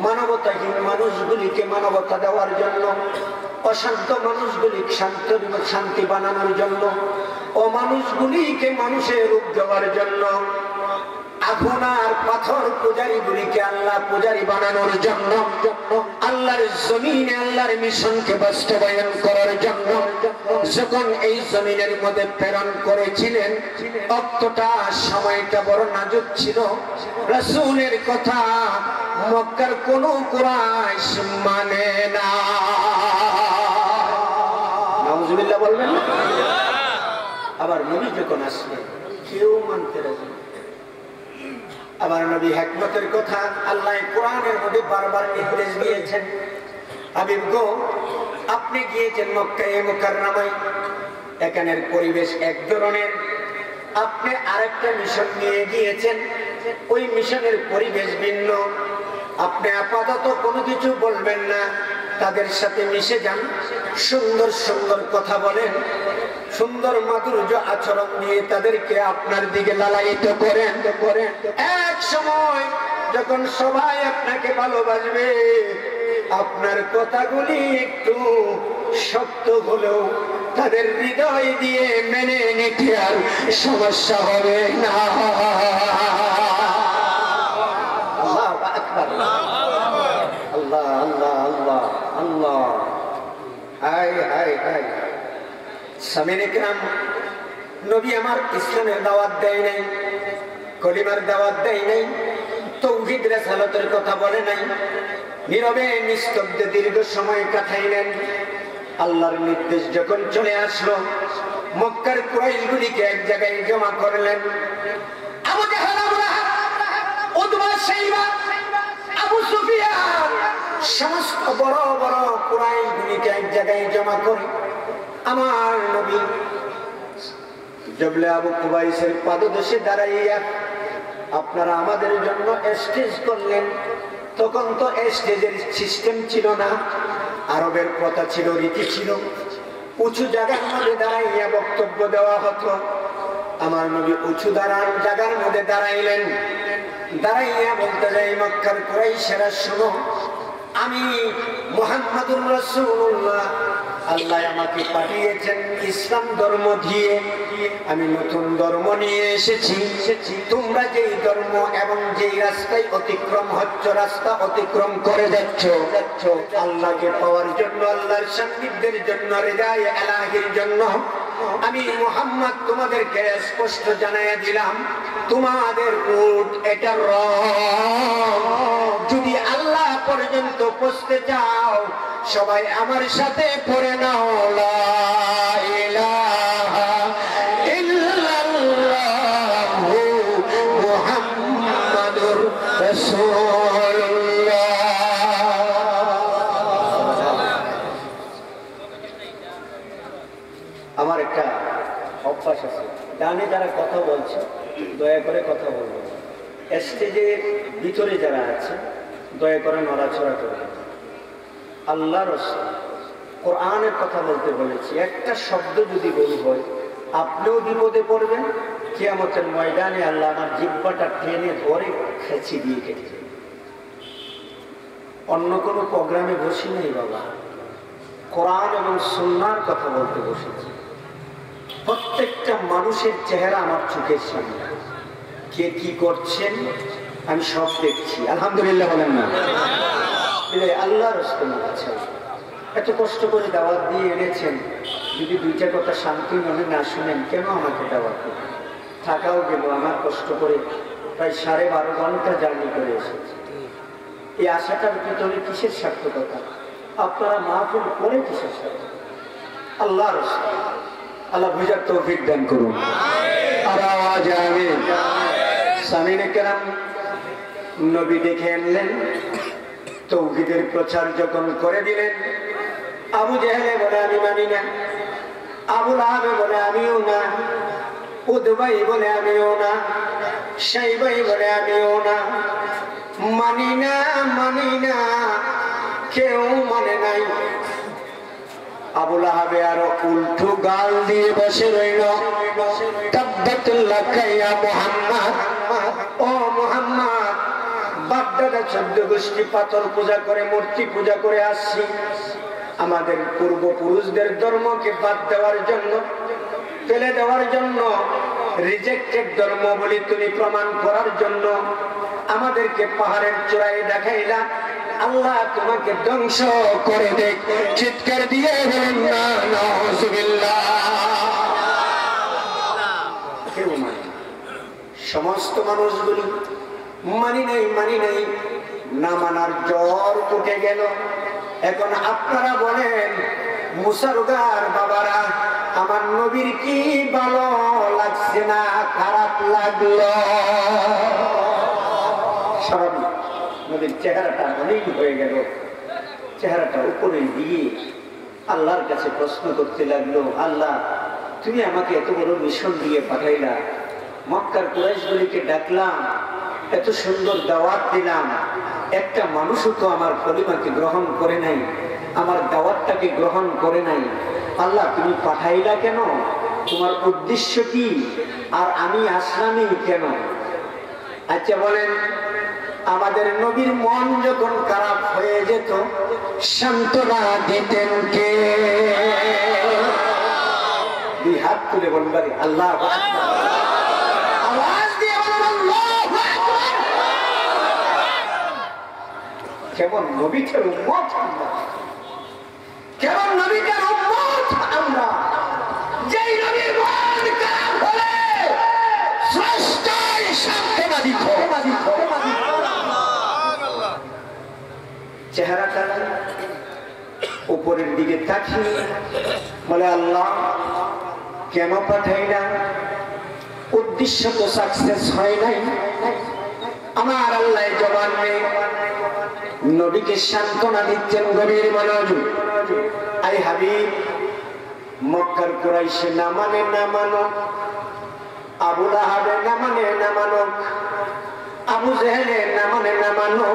মানবতাহীন মানুষগুলিকে মানবতা দেওয়ার জন্য, অশান্ত মানুষগুলিকে শান্তি বানানোর জন্য, অমানুষগুলিকে মানুষের রূপ দেওয়ার জন্য, আগুন আর পাথর পূজারীগুলিকে আল্লাহ পূজারী বানানোর জন্য, আল্লাহর জমিনে আল্লাহর মিশনকে বাস্তবায়ন করার জন্য যখন এই জমিনের মধ্যে প্রেরণ করেছিলেন, অতটা সময়টা বড় নাজুক ছিল। রাসূলের কথা মক্কার কোন কুরাইশ মানে না। নাউজুবিল্লাহ বলবেন না? আবার নবী যখন আসলেন কেউ মানতে রাজি না। আবার নবী হিকমতের কথা আল্লাহ কোরআনের মধ্যে বারবার নির্দেশ দিয়েছেন। হাবিব গো, আপনি গিয়েছেন মক্কায়ে মুকাররমায়, এখানের পরিবেশ এক ধরনের, আপনি আরেকটা মিশন নিয়ে গিয়েছেন, ওই মিশনের পরিবেশ ভিন্ন। আপনি আপাতত কোনো কিছু বলবেন না, তাদের সাথে মিশে যান, সুন্দর সুন্দর কথা বলেন, সুন্দর মাধুর্য আচরণ নিয়ে তাদেরকে আপনার দিকে লালায়িত করেন। এক সময় যখন সবাই আপনাকে ভালোবাসবে, আপনার কথাগুলি একটু শক্ত হলেও তাদের হৃদয় দিয়ে মেনে নিতে আর সমস্যা হবে না। আল্লাহু আকবার, আল্লাহ আল্লাহ আল্লাহ আল্লাহ। হায় হায় হায়। সামিনে কিরাম, নবী আমার ইসলামের দাওয়াত দেয় নাই, কলিমার দাওয়াত দেয় নাই, তাওহীদ রিসালাতের কথা বলে নাই, নীরবে নিস্তব্ধে দীর্ঘ সময় কাটাইলেন। আল্লাহর নির্দেশ যখন চলে আসলো, মক্কার কুরাইশগুলিকে এক জায়গায় জমা করলেন। আবু জাহল, আবু লাহাব, উতবা, শাইবা, আবু সুফিয়ান, সমস্ত বড় বড় কুরাইশগুলিকে এক জায়গায় জমা করে আমার নবী জবলে আবু কুবাইসের পাদদেশে দাঁড়াইয়া আপনারা আমাদের জন্য স্টেজ করলেন। তখন তো স্টেজের সিস্টেম ছিল না, আরবের প্রথা ছিল, রীতি ছিল, উঁচু জায়গার মধ্যে দাঁড়াইয়া বক্তব্য দেওয়া হতো। আমার নবী উঁচু দাঁড়ান জায়গার মধ্যে দাঁড়াইলেন, দাঁড়াইয়া বলতে যাই মক্কার কুরাইশেরা শোনো, আমি মুহাম্মাদুর রাসূলুল্লাহ, আল্লাহ আমাকে পাঠিয়েছেন ইসলাম ধর্ম দিয়ে, আমি নতুন ধর্ম নিয়ে এসেছি। তোমরা যেই ধর্ম এবং যেই রাস্তায় অতিক্রম হচ্ছ, রাস্তা অতিক্রম করে যাচ্ছ আল্লাহকে পাওয়ার জন্য, আল্লাহর সান্নিধ্যের জন্য, হৃদয় এলাহির জন্য, আমি মুহাম্মদ তোমাদেরকে স্পষ্ট জানাইয়া দিলাম, তোমাদের রুট এটা রং। যদি আল্লাহ পর্যন্ত পৌঁছতে চাও সবাই আমার সাথে পড়ে নাও লা ইলাহা ইল্লাল্লাহু মুহাম্মাদুর রাসূলুল্লাহ। আমার একটা অভ্যাস আছে, ডানে যারা কথা বলছে দয়া করে কথা বলবেন, স্টেজের ভিতরে যারা আছে দয়া করে নড়াচড়া করবেন। আল্লাহ রাসূল কোরআনের কথা বলতে বলেছি, একটা শব্দ যদি ভুল হয় আপনিও বিপদে পড়বেন, কিয়ামতের ময়দানে আল্লাহ আমার জিহ্বাটা টেনে ধরে খেঁচি দিয়ে কেটে যাবে। অন্য কোনো প্রোগ্রামে বসি নেই বাবা, কোরআন এবং সুন্নাহর কথা বলতে বসেছি। প্রত্যেকটা মানুষের চেহারা আমার চোখের সামনে, কে কি করছেন আমি সব দেখছি। আলহামদুলিল্লাহ বলেন না? আল্লাহ রাসূল আচ্ছা এত কষ্ট করে দাওয়াত দিয়ে এনেছেন, যদি দুইটা কথা শান্তি মনে না শুনেন কেন আমাকে দাওয়াত দেবেন? থাকাও গেল, আমার কষ্ট করে প্রায় 12.5 ঘন্টা জার্নি করে এসেছি। এই আশাটার ভিতরে কিসের সার্থকতা? আপনারা মাহফিল করে কিসের সার্থকতা? আল্লাহ রাসূল, আল্লাহ বুঝার তৌফিক দান করুন। আর আওয়াজ আমিন। সামিনে কেরাম নবী দেখে আনলেন, তৌহিদের প্রচার যখন করে দিলেন, আবু জেহেলে বলে আমি মানি না, আবু লাহাবে বলে আমিও না, উদবাই বলে আমিও না, শাইবাই বলে আমিও না, মানি না মানি না, কেউ মানে নাই। আবু লাহাবে আরো উল্টো গাল দিয়ে বসে রইল, তাব্বাত লাকা ইয়া মুহাম্মদ, ও মুহাম্মদ, বাপদাদা 14 গোষ্ঠী পাথর পূজা করে, মূর্তি পূজা করে আসছি, আমাদের পূর্বপুরুষদের ধর্মকে বাদ দেওয়ার জন্য, ফেলে দেওয়ার জন্য, রিজেক্টেড ধর্ম বলে তুমি প্রমাণ করার জন্য আমাদেরকে পাহাড়ের চূড়ায় দেখাইলা। আল্লাহ তোমাকে ধ্বংস করে দেখ। চিৎকার দিয়ে বলেন না নাউযুবিল্লাহ। কেউ মানে সমস্ত মানুষগুলি মানি নাই মানি নাই, না মানার জ্বর উঠে গেল। এখন আপনারা বলেন মুসারুগার বাবারা, আমার নবীর কি ভালো লাগছে না খারাপ লাগলো? স্বাভাবিক, নবীর চেহারাটা অনেক হয়ে গেল, চেহারাটা উপরে দিয়ে আল্লাহর কাছে প্রশ্ন করতে লাগলো, আল্লাহ তুমি আমাকে এত বড় মিশন দিয়ে পাঠাইলা, মক্কার কুরাইশগুলিকে ডাকলাম, এত সুন্দর দাওয়াত দিলাম, একটা মানুষও তো আমার কলিমাকে গ্রহণ করে নাই, আমার দাওয়াতটাকে গ্রহণ করে নাই। আল্লাহ তুমি পাঠাইলা কেন? তোমার উদ্দেশ্য কি? আর আমি আসলামই কেন? আচ্ছা বলেন, আমাদের নবীর মন যখন খারাপ হয়ে যেত সান্ত্বনা দিতেন কে? দুই হাত তুলে বলবেন আল্লাহু আকবার। আওয়াজ দিয়ে বলুন আল্লাহু আকবার। কেমন নবীর উম্মত আমরা, কেমন নবীর উম্মত আমরা, যেই নবীর মন খারাপ হলে স্রষ্টাই সান্ত্বনা দিত। চেহারাটা উপরের দিকে তাকিয়ে বলে আল্লাহ কেন পাঠাইলা? উদ্দেশ্য তো সাকসেস হয় নাই। আমার আল্লাহ জবান নেই, নবীকে সান্ত্বনা দিচ্ছেন গভীর মনোযোগ। আই হাবিব, মক্কার কুরাইশে না মানে না মানো, আবু লাহাবে না মানে না মানো, আবু জেহেলে না মানে না মানো,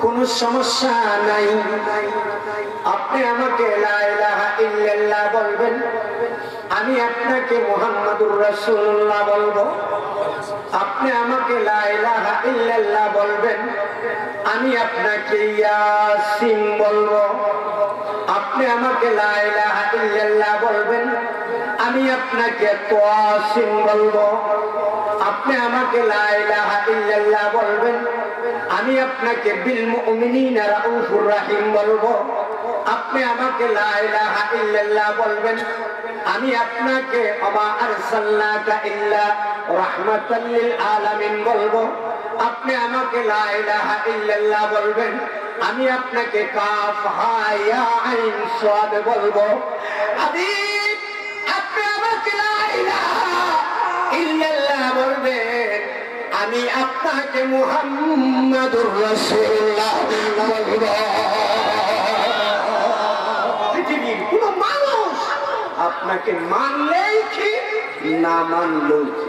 কোনো সমস্যা নাই। আপনি আমাকে লা ইলাহা ইল্লাল্লাহ বলবেন, আমি আপনাকে মুহাম্মাদুর রাসূলুল্লাহ বলবো, আপনি আমাকে লা ইলাহা ইল্লাল্লাহ বলবেন, আমি আপনাকে ইয়াসিন বলবো। আপনি আমাকে লা ইলাহা ইল্লাল্লাহ বলবেন, আমি আপনাকে তাসিন বলবো। আপনি আমাকে লা ইলাহা ইল্লাল্লাহ বলবেন, আমি আপনাকে বিল মুমিনিনা রাউফুর রহিম বলবো। আপনি আমাকে লা ইলাহা ইল্লাল্লাহ বলবেন, আমি আপনাকে ওয়া আরসালনাকা ইল্লা রাহমাতাল লিল আলামিন বলবো। আপনি আমাকে লা ইলাহা ইল্লাল্লাহ বলবেন, আমি আপনাকে কাফ হা ইয়া আইন সাদ বলবো। হাবিব, আপনি আমাকে লা ইলাহা ইল্লাল্লাহ বলবেন, আমি আপনাকে মুহাম্মাদুর রাসূলুল্লাহ বলবো। পৃথিবীর কোন মানুষ আপনাকে মানলেই কি, না মানলেও কি,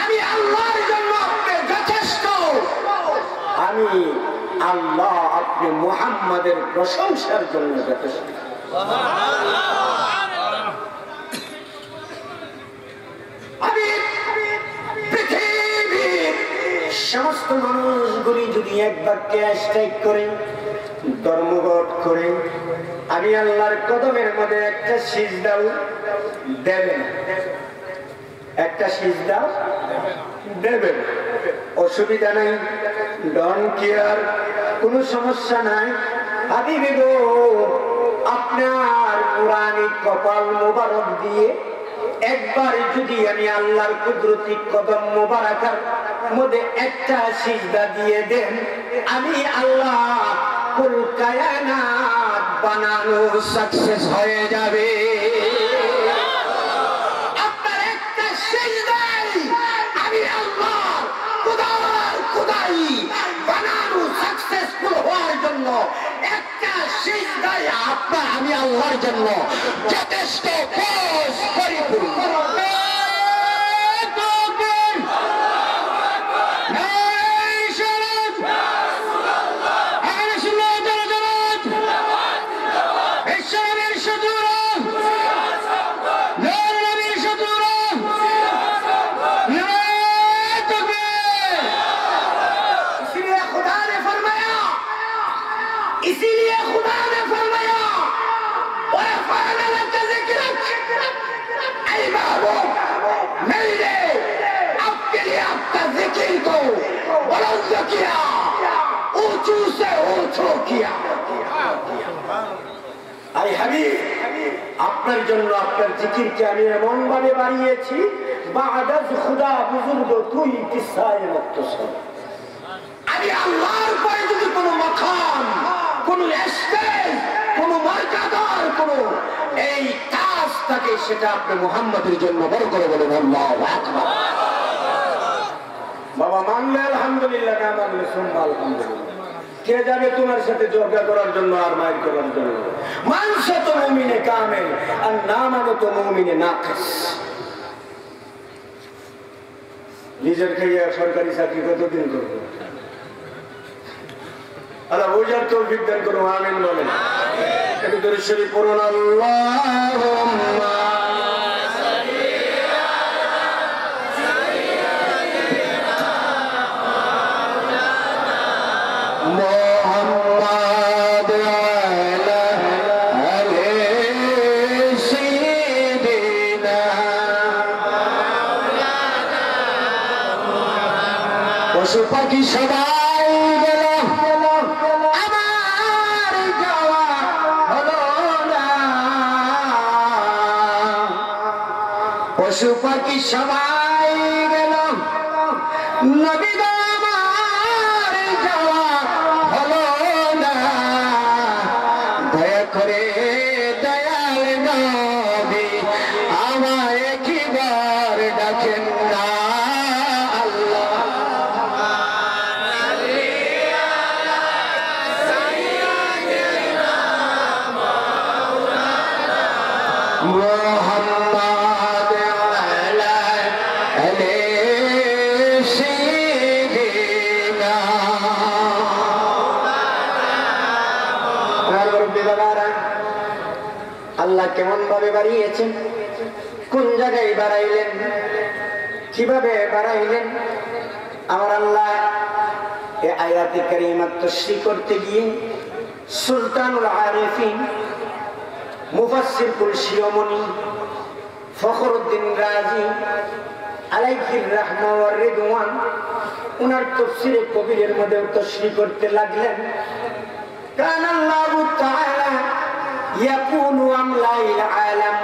আমি আল্লাহর জন্য আপনি যথেষ্ট। আমি আল্লাহ আপনি মুহাম্মাদের প্রশংসার জন্য যথেষ্ট। আমি পৃথিবীর সমস্ত মানুষগুলি যদি এক বাক্যে স্ট্রাইক করে, ধর্মঘট করে, আমি আল্লাহর কদমের মধ্যে একটা সিজদাও দেবেন, একটা সিজদা দেবেন, অসুবিধা নাই, ডন কেয়ার, কোনো সমস্যা নাই। হাবিবে গো, আপনার পুরানি কপাল মোবারক দিয়ে একবার যদি আমি আল্লাহর কুদরতি কদম মোবারকের মধ্যে একটা সিজদা দিয়ে দেন, আমি আল্লাহ কুল কায়নাত বানানো সাকসেস হয়ে যাবে। আপনার একটা সিজদায় আমি আল্লাহ খোদাই বানানো সাকসেসফুল হওয়ার জন্য একটা সিজদায় আপনার আমি আল্লাহর জন্য যথেষ্ট পরিপূর্ণ। আপনার জন্য আপনার জিকিরকে আমি এমন ভাবে বাড়িয়েছি, আমি আল্লাহর পরে যদি কোনো মাকাম, কোনো স্টেজ, কোনো মর্যাদার কোনো এই কাজ থাকে, সেটা আপনি মুহাম্মাদের জন্য বড় করে বলেন আল্লাহু আকবার। বাবা মানলে আলহামদুলিল্লাহ, না মানলে সুন্নাহ আলহামদুলিল্লাহ। কে যাবে তোমার সাথে ঝগড়া করার জন্য আর মাইর করার জন্য? মানসা তো মুমিনে কামেল আর না মানো তো মুমিনে নাকিস। নিজের খাইয়া সরকারি চাকরি কতদিন করবো? আল্লাহ বুঝার তৌফিক দান করুন, আমিন বলেন। একটু দরুদ শরীফ পড়ুন। আল্লাহুম্মা পশু পাখি সবাই গেল, আমার যাওয়া হলো না। পশু পাখি সবাই গেল, নবী গো আমার যাওয়া হলো না। দয়া করে দয়াল নবী আমায় একবার ডাকেন না। আল্লাহ কেমন ভাবে বাড়িয়েছেন, কোন জায়গায় বাড়াইলেন, কিভাবে বাড়াইলেন। আমার আল্লাহ এই আয়াতে কারিমা তাফসীর করতে গিয়ে সুলতানুল আরিফিন মুফাসসির কুল শিরোমণি ফখরুদ্দিন রাজি আলাইহির রাহমা ওয়ার রিদওয়ান উনার তাফসীরে কবিরের মধ্যে তাফসীর করতে লাগলেন। কান আল্লাহু তাআলা ইয়াকুলু আমলাইল আলাম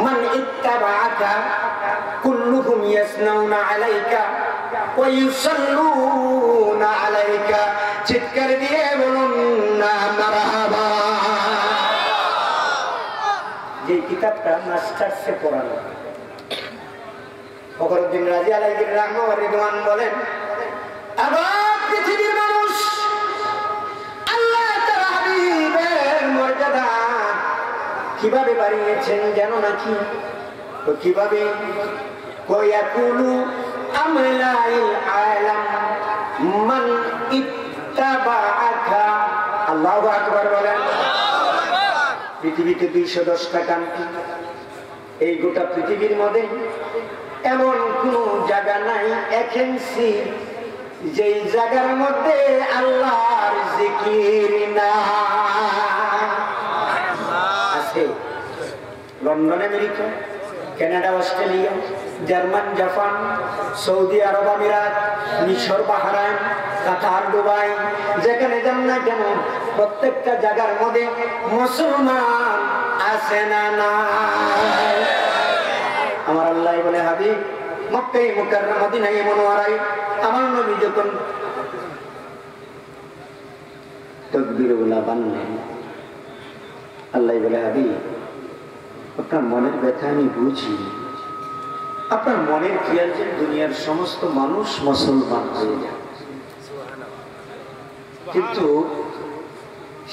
মান ইত্তাবাআকা কুল্লুহুম ইয়াসনাউনা আলাইকা ওয়া ইউসাল্লুনা আলাইকা। চিৎকার দিয়ে বলুন না মারহাবা। যে কিতাবটা মাস্টার্সে পড়ানো ফখরুদ্দিন রাজি আলাইহির রাহমা ওয়া রিদওয়ান বলেন, আবার পৃথিবীর মানুষ আল্লাহ তাআলা হাবিবের মর্যাদা কিভাবে বাড়িয়েছেন জানো নাকি? তো কিভাবে? ওয়ায়াকুলু আমলাইল আলাম মান ইত্তাবাআকা। আল্লাহু আকবার বলেন। পৃথিবীতে 210টা কান্ট্রি, এই গোটা পৃথিবীর মধ্যে এমন কোন জায়গা নাই এজেন্সি যেই জায়গার মধ্যে আল্লাহর জিকির না আছে। London, America, Canada, Australia, German, Japan, Saudi আরব আমিরাত, মিশর, বাহরাইন, কাতার, দুবাই, যেখানে যান না কেন প্রত্যেকটা জায়গার মধ্যে মুসলমান আছে না নাই? আমার আল্লাহ বলে, হাবিব মক্কায় মুকাররমা মদিনায় মুনাওয়ারায় আমার নবী যখন তাকবীরগুলা বানলেন, আল্লাহ বলে, হাবিব আপনার মনের ব্যথা আমি বুঝি, আপনার মনের খেয়াল যে দুনিয়ার সমস্ত মানুষ মুসলমান হয়ে যায়, কিন্তু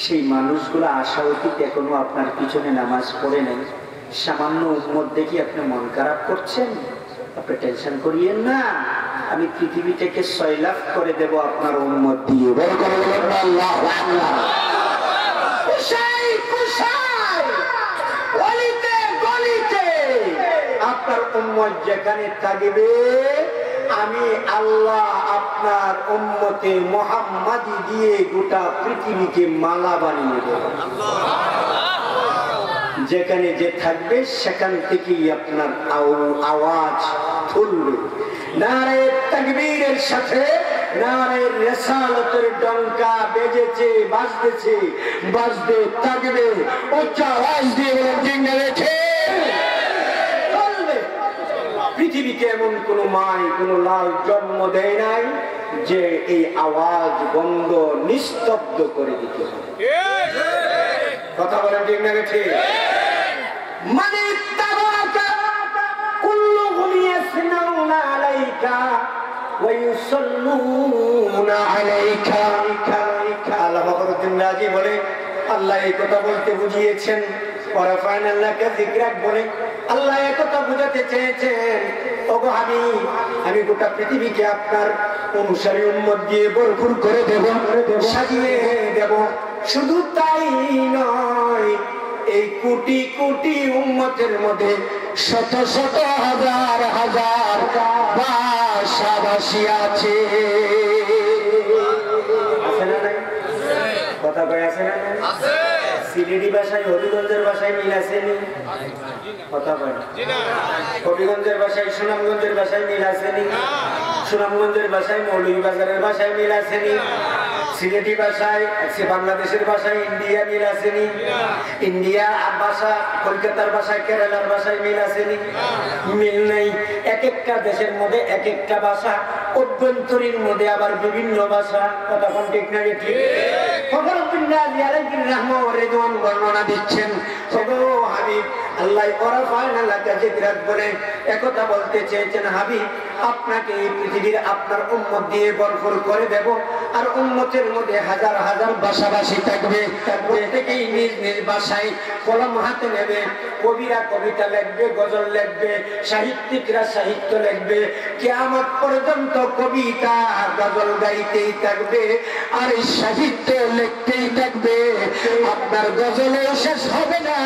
সেই মানুষগুলো আশা অতীত এখনো আপনার পিছনে নামাজ পড়ে নেই। সামান্য উম্মত দেখি আপনি মন খারাপ করছেন, আপনি টেনশন করিয়েন না, আমি পৃথিবী থেকে 6 লাখ করে দেব আপনার উম্মত দিয়ে। আপনার উম্মত যেখানে থাকবে আমি আল্লাহ আপনার উম্মতে মুহাম্মাদি দিয়ে গোটা পৃথিবীকে মালা বানিয়ে দেব। যেখানে যে থাকবে সেখান থেকেই আপনার আওয়াজ তুলবে। নারে তাকবীরের সাথে নারে রিসালাতের ডঙ্কা বেজেছে, বাজতেছে, বাজতে থাকবে। উচ্চ আওয়াজ দিয়ে বলেন ঠিক না রেখে পৃথিবীতে এমন কোন মাই কোন লাল জন্ম দেয় নাই যে এই আওয়াজ বন্ধ নিস্তব্ধ করে দিতে হবে। কথা বলেন ঠিক না ঠিক? মানে তাবাকা কুল্লুহুম ইয়াসনাউনা আলাইকা ওয়া ইউসাল্লুনা আলাইকা। আল্লাহ ফখরুদ্দিন রাজি বলে, আল্লাহ এই কথা বলতে বুঝিয়েছেন। ওয়ারাফা'না লাকা যিকরাক বলে আল্লাহ এই কথা বুঝাতে চেয়েছেন, ওগো হাবিব আমি গোটা পৃথিবীকে আপনার অনুসারী উম্মত দিয়ে ভরপুর করে দেব, সাজিয়ে দেব। শুধু তাই নয়, এই কোটি কোটি উম্মতের মধ্যে শত শত হাজার হাজার ভাষাভাষী আছে। আছে না নাই? কথা কয় আছে না নাই? সিলেটি ভাষায় হবিগঞ্জের ভাষায় মিল আছে নি? কথা কয় না। হবিগঞ্জের ভাষায় সুনামগঞ্জের ভাষায় মিল আছে নি? সুনামগঞ্জের ভাষায় মৌলভীবাজারের ভাষায় মিল আছে নি? সিলেটি ভাষায় বাংলাদেশের ভাষায় ইন্ডিয়া মিল আছে নি? ইন্ডিয়া ভাষা কলকাতার ভাষায় কেরালার ভাষায় মিল আছে নি? মিল নেই। এক একটা দেশের মধ্যে এক একটা ভাষা, অভ্যন্তরীণ মধ্যে আবার বিভিন্ন ভাষা। কথা কোন ঠিক না ঠিক? ফখরুদ্দিন রাজি আলাইহির রাহমা ওয়া রিদওয়ান বর্ণনা দিচ্ছেন, ওগো হাবিব আল্লাহ ওয়ারাফা'না লাকা যিকরাক বলে একথা বলতে চেয়েছেন হাবিব আপনাকে এই পৃথিবীর আপনার উম্মত দিয়ে ভরপুর করে দেব, আর উম্মতের মধ্যে হাজার হাজার ভাষাভাষী থাকবে, প্রত্যেকেই নিজ নিজ ভাষায় কলম হাতে নেবে, কবিরা কবিতা লিখবে, গজল লিখবে, সাহিত্যিকরা সাহিত্য লিখবে, কিয়ামত পর্যন্ত কবিতা গজল গাইতেই থাকবে আর সাহিত্য লিখতেই থাকবে। আপনার গজলও শেষ হবে না,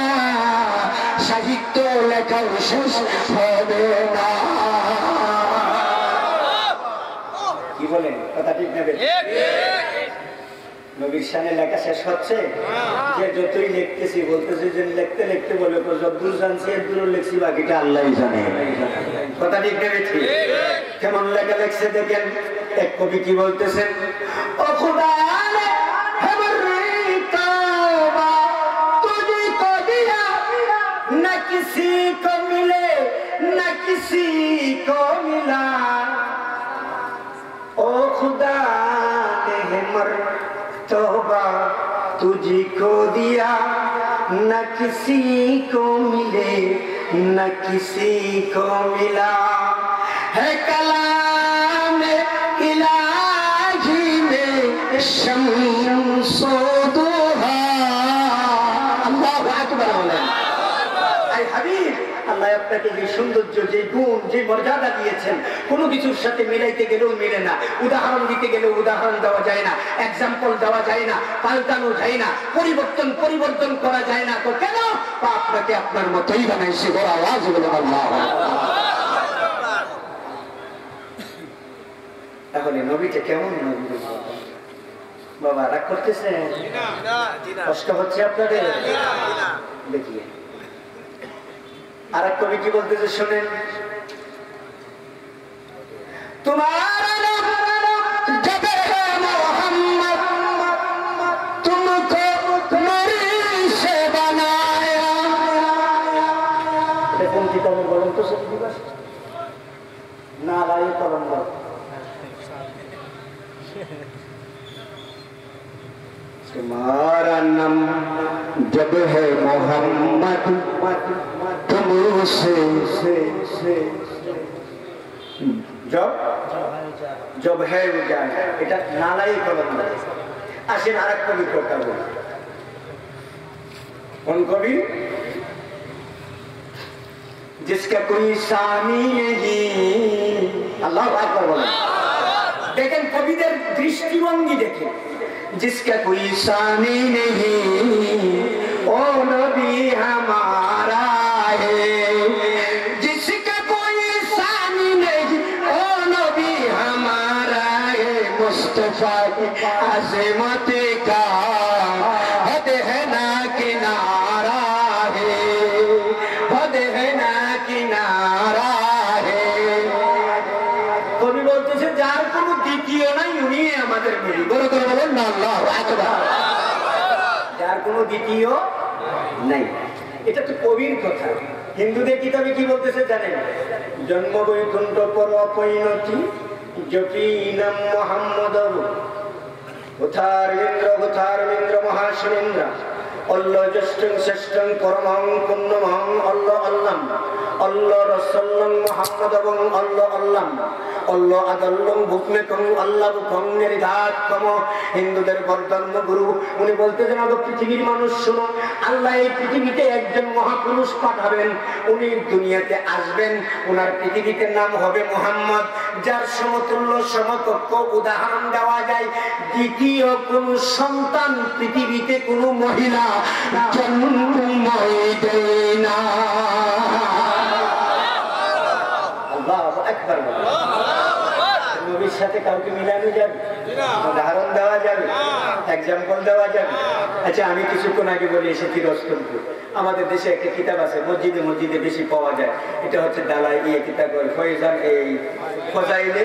সাহিত্য লেখাও শেষ হবে না। কি বলেন, কথা ঠিক নেবে? নবীর শানে লেখা শেষ হচ্ছে, যে যতই লিখতেছি বলতেছি যে লিখতে লিখতে বলে যতদূর জানছি এতদূর লিখছি, বাকিটা আল্লাহই জানে। কথা ঠিক নেবে? ঠিক। কেমন লেখা লিখছে দেখেন। এক কবি কি বলতেছেন, ও খুদা न किसी को मिले न किसी को मिला, ओ खुदा ने मर्तबा तुझी को दिया, न किसी को मिले न किसी को मिला, है कलाम इलाही में शम्सो दुहा। अल्लाहु अकबर। আল্লাহ আপনাকে যে সৌন্দর্য, যে গুণ, যে মর্যাদা দিয়েছেন কোনো কিছুর সাথে মিলাইতে গেলেও মিলে না, উদাহরণ দিতে গেলেও উদাহরণ দেওয়া যায় না, এক্সাম্পল দেওয়া যায় না, পাল্টানো যায় না, পরিবর্তন করা যায় না। তো কেন? আপনাকে আপনার মতোই বানাইছে। বড় আওয়াজ বলে আল্লাহ। তাহলে নবীটা কেমন নবী? বাবা রাগ করতেছে? কষ্ট হচ্ছে আপনাদের? দেখিয়ে আর এক কবি কি বলতেছে শোনেন, তোমার কোন কিতাবের বলেন তো? না লাই কলম বল। तुम्हारा नाम जब है मोहम्मद तुमसे जब है उजान, এটা নালাই কলম। আসেন আরেক কবির কথা বলি। কোন কবি? जिसका कोई सानी नहीं। আল্লাহু আকবার বলেন। দেখেন কবিদের দৃষ্টিভঙ্গি দেখেন। जिसका कोई सानी नहीं ओ नबी हमारा है, जिसका कोई सानी नहीं ओ नबी हमारा है, मुस्तफा की अज़मत का हद है ना किनारा है, हद है ना किनारा है। कवि बोलते যার কোনো দ্বিতীয় নাই উনি আমাদের নবী। বড় করে বলেন না আল্লাহু আকবার। যার কোনো দ্বিতীয় নাই, এটা তো কবির কথা। হিন্দুদের কিতাবে কি বলতেছে জানেন? জন্ম বৈকুণ্ঠ পর পরিণতি জপি নাম মোহাম্মদ, উথার ইন্দ্র মহাসুরেন্দ্র, অল্লাহ জ্যেষ্ঠং শ্রেষ্ঠং পরমং পুণ্যমং অল্লাহ আল্লাম, অল্লাহ রসল্লং মোহাম্মদ এবং অল্লাহ আল্লাম, অল্লাহ আদাল্লং বুকমেকং আল্লাহ বুকং নির্ঘাত কম। হিন্দুদের বরধর্ম গুরু উনি বলতেছেন, আগে পৃথিবীর মানুষ শোনো, আল্লাহ এই পৃথিবীতে একজন মহাপুরুষ পাঠাবেন, উনি দুনিয়াতে আসবেন, ওনার পৃথিবীতে নাম হবে মোহাম্মদ, যার সমতুল্য সমকক্ষ উদাহরণ দেওয়া যায় দ্বিতীয় কোন সন্তান পৃথিবীতে কোন মহিলা জন্মই দেয় না। আল্লাহু আকবার। নবীর সাথে কাউকে মিলানো যাবে, উদাহরণ দেওয়া যাবে, এক্সাম্পল দেওয়া যাবে। আচ্ছা আমি কিছুক্ষণ আগে বলে এসেছি রস্তমপুর, আমাদের দেশে একটা কিতাব আছে মসজিদে মসজিদে বেশি পাওয়া যায়, এটা হচ্ছে দালাই কিতাব ফয়জান এই ফজাইলে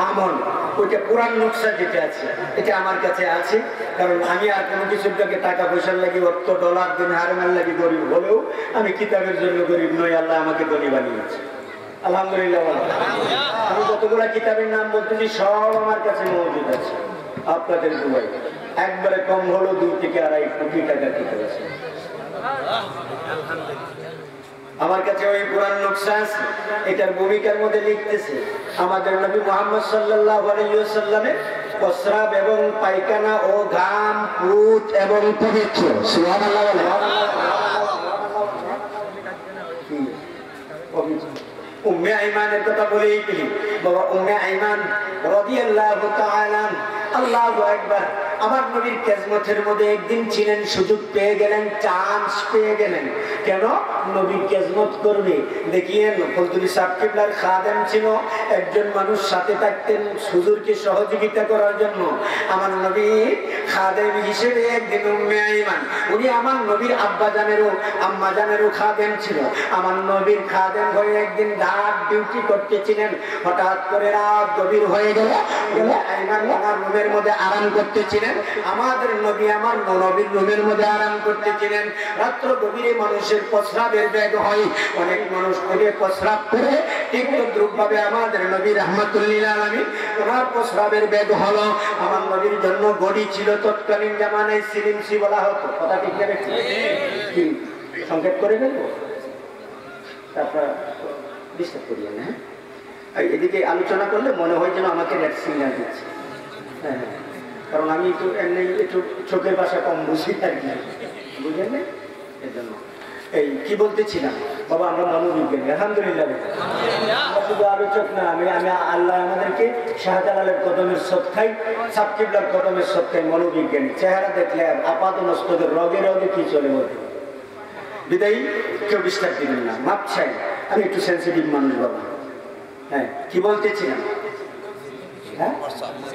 আমল, ওইটা পুরান নকশা যেটা আছে এটা আমার কাছে আছে। কারণ আমি আর কোনো কিছুর থেকে টাকা পয়সার লাগি অর্থ ডলার দিন হারমার লাগি গরিব হলেও আমি কিতাবের জন্য গরিব নই, আল্লাহ আমাকে ধনী বানিয়েছে আলহামদুলিল্লাহ। আমি যতগুলা কিতাবের নাম বলতেছি সব আমার কাছে মজুদ আছে, আপনাদের দুবাই একবারে কম হলো 2 থেকে 2.5 কোটি টাকা কিতাব আছে। আমার কাছে ওই কোরআন নকশা আছে, এটার ভূমিকার মধ্যে লিখতেছে আমাদের নবী মুহাম্মদ সাল্লাল্লাহু আলাইহি ওয়াসাল্লামের প্রস্রাব এবং পায়খানা ও ঘাম পুত এবং পবিত্র। সুবহানাল্লাহ বলে। উম্মে আইমানের কথা বলেই গেলি বাবা। উম্মে আইমান রাদিয়াল্লাহু তাআলা, আল্লাহু আকবার। আমার নবীর কিসমতের মধ্যে একদিন ছিলেন, সুযোগ পেয়ে গেলেন, চান্স পেয়ে গেলেন। কেন? নবীর কিসমত করবে। দেখিয়েন ফজলুল সাহেব কিবলার খাদেম ছিল, একজন মানুষ সাথে থাকতেন হুজুরকে সহযোগিতা করার জন্য। আমার নবী খাদেম হিসেবে একদিন উম্মে আইমান, উনি আমার নবীর আব্বা জানেরও আম্মা জানেরও খাদেম ছিল। আমার নবীর খাদেম হয়ে একদিন রাত ডিউটি করতেছিলেন। হঠাৎ করে রাত গভীর হয়ে গেল, আইমান আমার রুমের মধ্যে আরাম করতেছিলেন। আমাদের নবী আমার নবীর রুমের মধ্যে আরাম করতেছিলেন। রাত্র গভীরে মানুষের প্রস্রাবের বেগ হয়, অনেক মানুষ করে প্রস্রাব করে, ঠিক তদ্রূপভাবে আমাদের নবী রাহমাতুল্লিল আলামিন ওনার প্রস্রাবের বেগ হলো। আমার নবীর জন্য গড়ি ছিল, তৎকালীন জামানায় সিলিমসি বলা হতো। কথা ঠিক না? কি সংক্ষেপ করে ফেলবো, তারপর ডিস্টার্ব করিয়ে না। এদিকে আলোচনা করলে মনে হয় যেন আমাকে রেড সিগন্যাল দিচ্ছে। হ্যাঁ, কারণ আমি একটু এমনি একটু চোখের ভাষা কম বুঝি আর কি, বুঝলেন না? এর জন্য এই কি বলতেছিলাম বাবা, আমরা মনোবিজ্ঞানী আলহামদুলিল্লাহ। শুধু আলোচক না, আমি আল্লাহ আমাদেরকে শাহজালালের কদমের সৎখাই, সাবকিবলার কদমের সৎখাই, মনোবিজ্ঞানী। চেহারা দেখলে আপাত মস্তকের রগে রগে কি চলে বলতে বিদায়ী, কেউ ডিস্টার্ব দিবেন না, মাপ চাই। আমি একটু সেন্সিটিভ মানুষ বাবা। হ্যাঁ, কি বলতেছিলাম?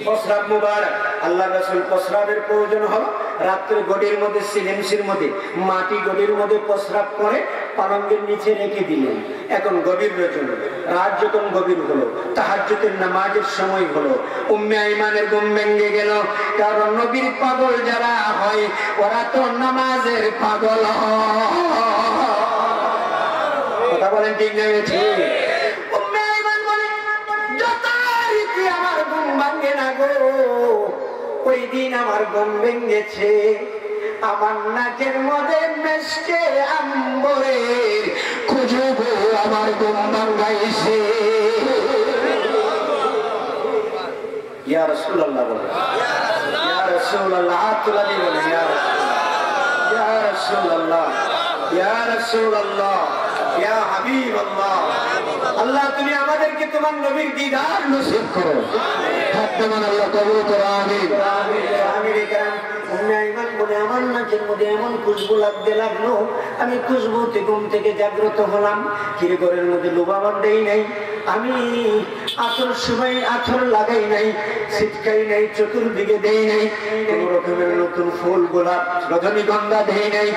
প্রস্রাব মুবারক, আল্লাহ রাসূল প্রস্রাবের প্রয়োজন হলো রাত্রে গড়ির মধ্যে সিলেমসির মধ্যে মাটি গড়ির মধ্যে প্রস্রাব করে পালঙ্গের নিচে রেখে দিলেন। এখন গভীর রজনী, রাত যখন গভীর হলো, তাহাজ্জুদের নামাজের সময় হলো, উম্মে আইমানের ঘুম ভেঙে গেল। কারণ নবীর পাগল যারা হয় ওরা তো নামাজের পাগল হয়। কথা বলেন ঠিক না? ওই দিন আমার ঘুম ভেঙেছে, আমার নাকের মধ্যে মেশকে আম্বরের খুশবু আমার ঘুম ভাঙাইছে। ইয়া রাসূলুল্লাহ বলেন, ইয়া রাসূলুল্লাহ, আতুলা দিবেন, ইয়া রাসূলুল্লাহ, ইয়া রাসূলুল্লাহ, ইয়া হাবিবাল্লাহ। আল্লাহ তুমি আমাদেরকে তোমার নবীর দিদার নসিব করো। আল্লাহ কবুল করো, আমিন। আমার নাকের মধ্যে এমন খুশবু লাগলো, আমি খুশবুতে ঘুম থেকে জাগ্রত হলাম। ঘরের মধ্যে লোবাবার দেই নাই, আমি আতর সময় আতর লাগাই নাই, ছিটকাই নাই, চতুর্দিকে দেই নাই, কোন রকমের নতুন ফুল গোলাপ রজনীগন্ধা দেই নাই।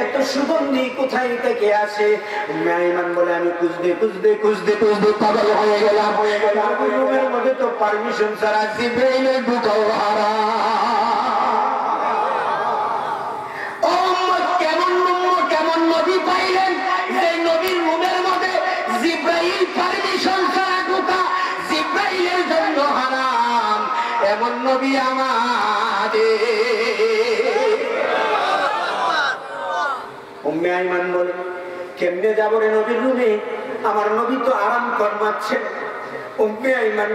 এত সুগন্ধি কোথায় থেকে আসে? আইমান বলে আমি খুঁজতে খুঁজতে খুঁজতে খুঁজতে পাগল হয়ে গেলাম। রুমের মধ্যে তো পারমিশন ছাড়া জিব্রাইলের ঢুকাও হারাম। কেমন নবী পাইলেন যে নবীর রুমের মধ্যে জিব্রাইল পারমিশন ছাড়া ঢোকা জিব্রাইলের জন্য হারাম? এমন নবী আমাদের। উম্মে আইমান বলে কেমনে যাব রে নবীর রুমে? আমার নবী তো আরাম করমাচ্ছেন। উম্মে আইমান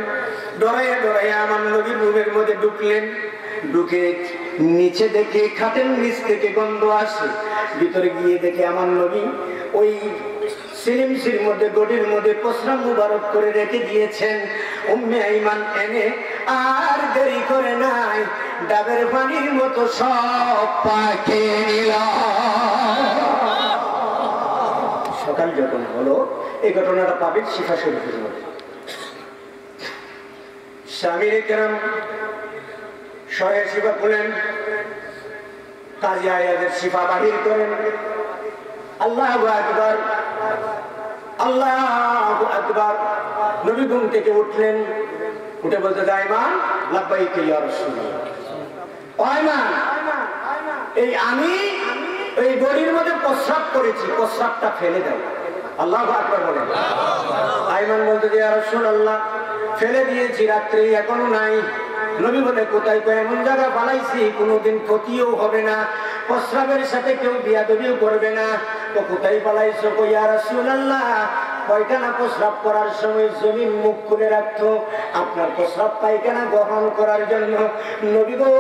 ডরাইয়া ডরাইয়া আমার নবীর রুমের মধ্যে ঢুকলেন। ঢুকে নিচে দেখে খাটের নিচ থেকে গন্ধ আসে। ভিতরে গিয়ে দেখে আমার নবী ওই সিলিমসির মধ্যে গড়ির মধ্যে প্রস্রাব মুবারক করে রেখে দিয়েছেন। উম্মে আইমান এনে আর দেরি করে নাই, ডাবের পানির মতো সব পাকে নিল। সকাল যখন হলো, এই ঘটনাটা পাবেন শিফা শরীফের মধ্যে। স্বামীর কেরাম শয়ে শিফা খুলেন, কাজী আয়াদের শিফা বাহির করেন। আল্লাহু আকবার, আল্লাহু আকবার। নবী ঘুম থেকে উঠলেন, উঠে বলতে আইমান লাব্বাইক ইয়া রাসূলুল্লাহ। আইমান, এই আমি এই গড়ির মধ্যে প্রস্রাব করেছি, প্রস্রাবটা ফেলে দাও। আল্লাহু আকবার বলেন। আইমান বলতে ইয়া রাসূলুল্লাহ, ফেলে দিয়েছি রাত্রে, এখনো নাই। নবী বলে কোথায়? এমন জায়গা বানাইছি কোনোদিন ক্ষতিও হবে না, প্রস্রাবের সাথে কেউ বিয়াদবিও করবে না। তো কোথায় পালাইছো? কই ইয়া রাসূলুল্লাহ, পায়খানা প্রস্রাব করার সময় জমিন মুখ খুলে রাখতো আপনার প্রস্রাব পায়খানা গ্রহণ করার জন্য। নবী গো,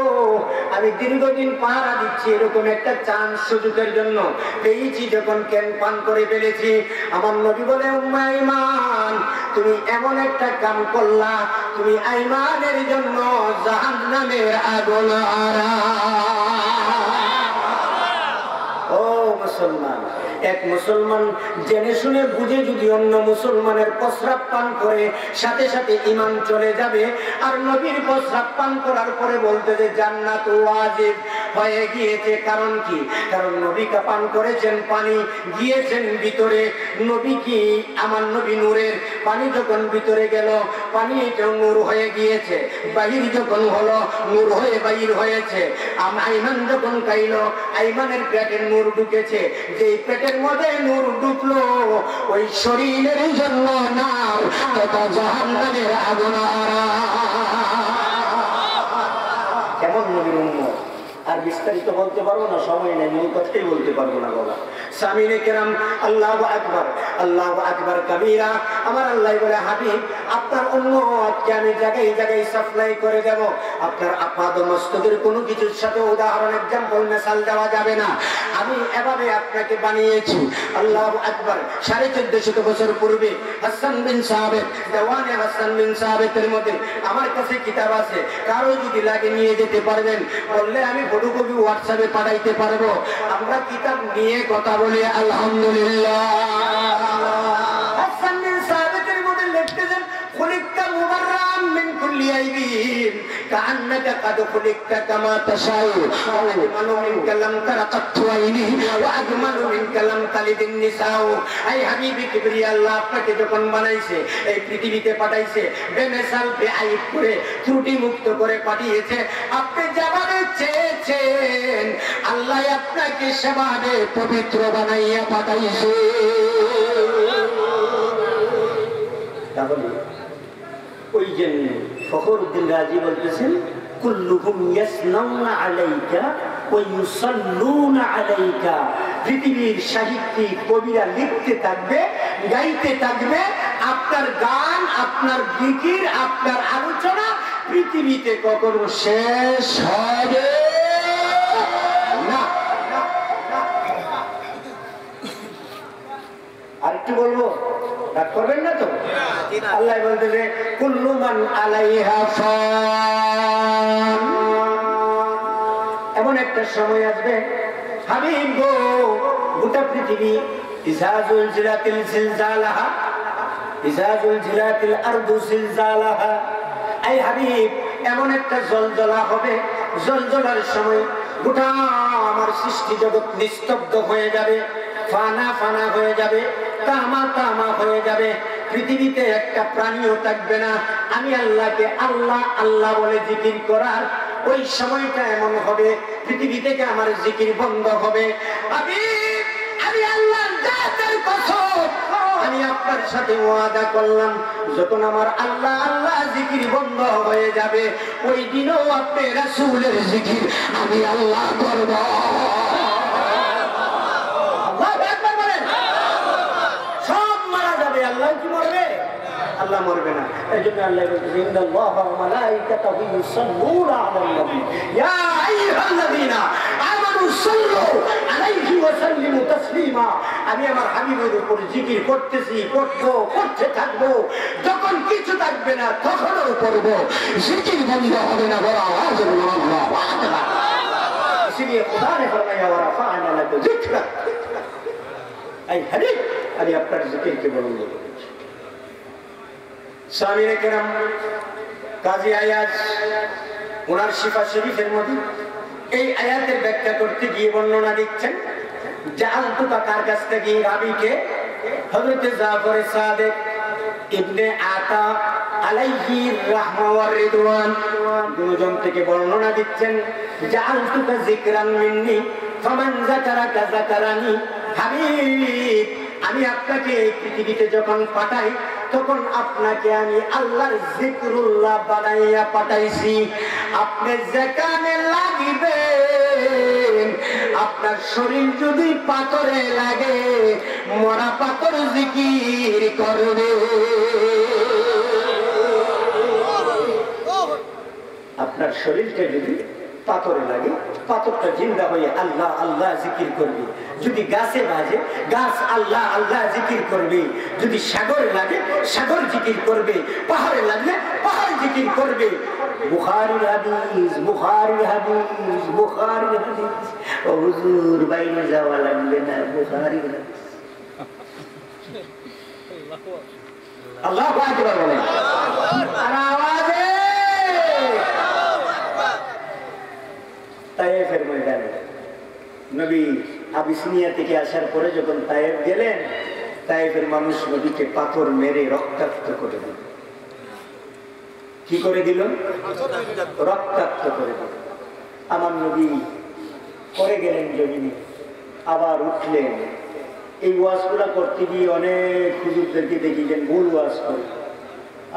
আমি দীর্ঘদিন পাহারা দিচ্ছি এরকম একটা চান্স সুযোগের জন্য পেয়েছি, যখন ক্যান পান করে ফেলেছি। আমার নবী বলে, উম্মে আইমান, তুমি এমন একটা কাম করলা, তুমি আইমানের জন্য জাহান্নামের আগুন হারা। ও মুসলমান, এক মুসলমান জেনে শুনে বুঝে যদি অন্য মুসলমানের প্রস্রাব পান করে, সাথে সাথে ঈমান চলে যাবে। আর নবীর প্রস্রাব পান করার পরে বলতে যে জান্নাত ওয়াজিব হয়ে গিয়েছে। কারণ কি? কারণ নবী পান করেছেন, পানি গিয়েছেন ভিতরে। নবী কি? আমার নবী নূরের পানি যখন ভিতরে গেল, পানি এটা নূর হয়ে গিয়েছে। বাহির যখন হলো, নূর হয়ে বাহির হয়েছে। আইমান যখন খাইল, আইমানের পেটের নূর ঢুকেছে। যে পেটের মধ্যে নূর ঢুকলো, ওই শরীরের জন্য না তথা জাহান্নামের আগুন হারা। কেমন নবীর উম্মত? আর বিস্তারিত বলতে পারবো না, সময় নেই, মূল কথাই বলতে পারবো না বাবা। সামিনে কেরাম, আল্লাহু আকবার, আল্লাহু আকবার কাবীরা। আমার আল্লাহ বলে, হাবিব, আপনার উম্মতকে আমি জায়গায় জায়গায় সাপ্লাই করে দেব। আপনার আপাদ মস্তকের কোনো কিছুর সাথে উদাহরণ, এক্সাম্পল, মেসাল দেওয়া যাবে না। আমি এভাবে আপনাকে বানিয়েছি। আল্লাহু আকবার। 1450 বছর পূর্বে হাসান বিন সাবিত, দেওয়ানে হাসান বিন সাবিতের মধ্যে আমার কাছে কিতাব আছে, কারো যদি লাগে নিয়ে যেতে পারবেন, বললে আমি ফটোকপি হোয়াটসঅ্যাপে পাঠাইতে পারবো। আমরা কিতাব নিয়ে কথা বলি। আলহামদুলিল্লাহ। হাসান বিন সাবিতের মধ্যে লিখতেছেন, খুলিকতা মুবাররাম মিন কুল্লি আইবিন কাআন্নাকা কাদ খুলিকতা কামা তাশাউ ওয়া আজমালু মিনকা লাম তারা কাত্তু আইনি ওয়া আজমালু মিনকা লাম তালিদিন নিসাউ। আই হাবিবি কিবরিয়া, আল্লাহ আপনাকে যখন বানাইছে, এই পৃথিবীতে পাঠাইছে, বেমিসাল বেআইব করে, ত্রুটি মুক্ত করে পাঠিয়েছে। আপনি যেভাবে চেয়েছেন, আল্লাহ আপনাকে সেভাবে পবিত্র বানাইয়া পাঠাইছে। তাহলে ওই জন্য ফখরুদ্দিন রাজি বলতেছেন, কুল্লুহুম ইয়াসনাউনা আলাইকা ওয়া ইউসাল্লুনা আলাইকা। পৃথিবীর সাহিত্যিক কবিরা লিখতে থাকবে, গাইতে থাকবে, আপনার গান, আপনার জিকির, আপনার আলোচনা পৃথিবীতে কখনো শেষ হবে না। আরেকটু বলবো, রাগ করবেন না তো? আল্লাহ বলতেছে, কুল্লু মান আলাইহা ফান। এমন একটা সময় আসবে হাবিব গো, গোটা পৃথিবী ইযা যুলজিলাতিল জিলজালাহা ইযা যুলজিলাতিল আরদু জিলজালাহা। এই হাবিব, এমন একটা জলজলা হবে, জলজলার সময় গোটা আমার সৃষ্টি জগৎ নিস্তব্ধ হয়ে যাবে, ফানা ফানা হয়ে যাবে, তামা তামা হয়ে যাবে। পৃথিবীতে একটা প্রাণীও থাকবে না। আমি আল্লাহকে আল্লাহ আল্লাহ বলে জিকির করার ওই সময়টা এমন হবে, পৃথিবী থেকে আমার জিকির বন্ধ হবে। আমি আল্লাহর জাতের কসম, আমি আপনার সাথে ওয়াদা করলাম, যখন আমার আল্লাহ আল্লাহ জিকির বন্ধ হয়ে যাবে, ওই দিনও আপনি রাসূলের জিকির আমি আল্লাহ করব। সব মারা যাবে, আল্লাহ কি মরবে? আল্লাহ মরবে না। এই জন্য আল্লাহ বলতেছে, ইন্নাল্লাহা ওয়া মালাইকাতাহু ইউসাল্লুনা আলান নবী ইয়া আইয়ুহাল্লাযীনা আমানু সাল্লু আলাইহি ওয়া সাল্লিমু তাসলিমা। আমি আমার হাবিবের উপর জিকির করতেছি, করতে থাকবো, যখন কিছু থাকবে না তখনও করব, জিকির বন্ধ হবে না। বড় আওয়াজ বলুন আল্লাহু আকবার। ইসলিয়ে খুদা ने फरमाया वा रफअना लक जिक्रा। এই হাবিব, আমি আপনার জিকিরকে বলবো। সামিনে কেরাম, কাজী আয়াজ ওনার শিফা শরীফের মধ্যে এই আয়াতের ব্যাখ্যা করতে গিয়ে বর্ণনা দিচ্ছেন, জাআলতুকা কার কাছ থেকে? রাবিকে হযরত জাফর সাদিক ইবনে আতা আলাইহি রাহমা ওয়ার রিদওয়ান দুজন থেকে বর্ণনা দিচ্ছেন, জাআলতুকা যিকরান মিন্নি ফামান যাকারাকা যাকারানি। হাবিব, আমি আপনাকে এই পৃথিবীতে যখন পাঠাই, তখন আপনাকে আমি আল্লাহর জিকরুল্লাহ বানাইয়া পাঠাইছি। আপনি যেখানে লাগবেন আপনার শরীর যদি পাথরে লাগে মরা পাথর জিকির করবে। আপনার শরীরটা যদি পাথরে লাগে পাথরটা জিন্দা হয়ে আল্লাহ আল্লাহ জিকির করবে। যদি গাছে বাজে গাছ আল্লাহ আল্লাহ জিকির করবে। যদি সাগরে লাগে সাগর জিকির করবে। পাহাড়ে লাগলে পাহাড় জিকির করবে। বুখারীর হাদিস, বুখারীর হাদিস, বুখারীর হাদিস। ও হুজুর বাইরে যাওয়া লাগবে না, বুখারীর হাদিস। আল্লাহু আকবার বলেন। আর আওয়াজে তায়েফের ময়দানে নবী আবিসিনিয়া থেকে আসার পরে যখন তায়েফ গেলেন, তায়েফের মানুষ নবীকে পাথর মেরে রক্তাক্ত করে দিল। কি করে দিল? রক্তাক্ত করে দিল। আমার নবী পরে গেলেন জমিনে, আবার উঠলেন। এই ওয়াজগুলা করতে গিয়ে অনেক হুজুরদেরকে দেখিলেন ভুল ওয়াজ করে।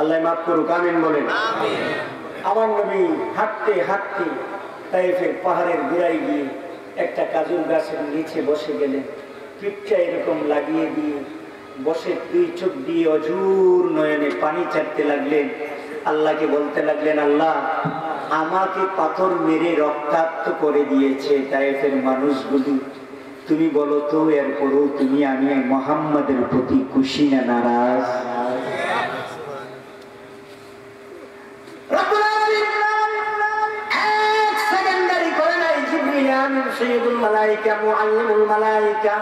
আল্লাহ মাফ করুক, আমিন বলেন। আমার নবী হাঁটতে হাঁটতে তায়েফের পাহাড়ের গোড়ায় গিয়ে একটা কাজুর গাছের নিচে বসে গেলেন। পিঠটা এরকম লাগিয়ে দিয়ে বসে দুই চোখ দিয়ে অঝুর নয়নে পানি ছাড়তে লাগলেন। আল্লাহকে বলতে লাগলেন, আল্লাহ আমাকে পাথর মেরে রক্তাক্ত করে দিয়েছে তায়েফের মানুষগুলি, তুমি বলো তো এরপরও তুমি আমি মুহাম্মাদের প্রতি খুশি না নারাজ? সৈয়দুল মালাইকা মুআল্লিমুল মালাইকা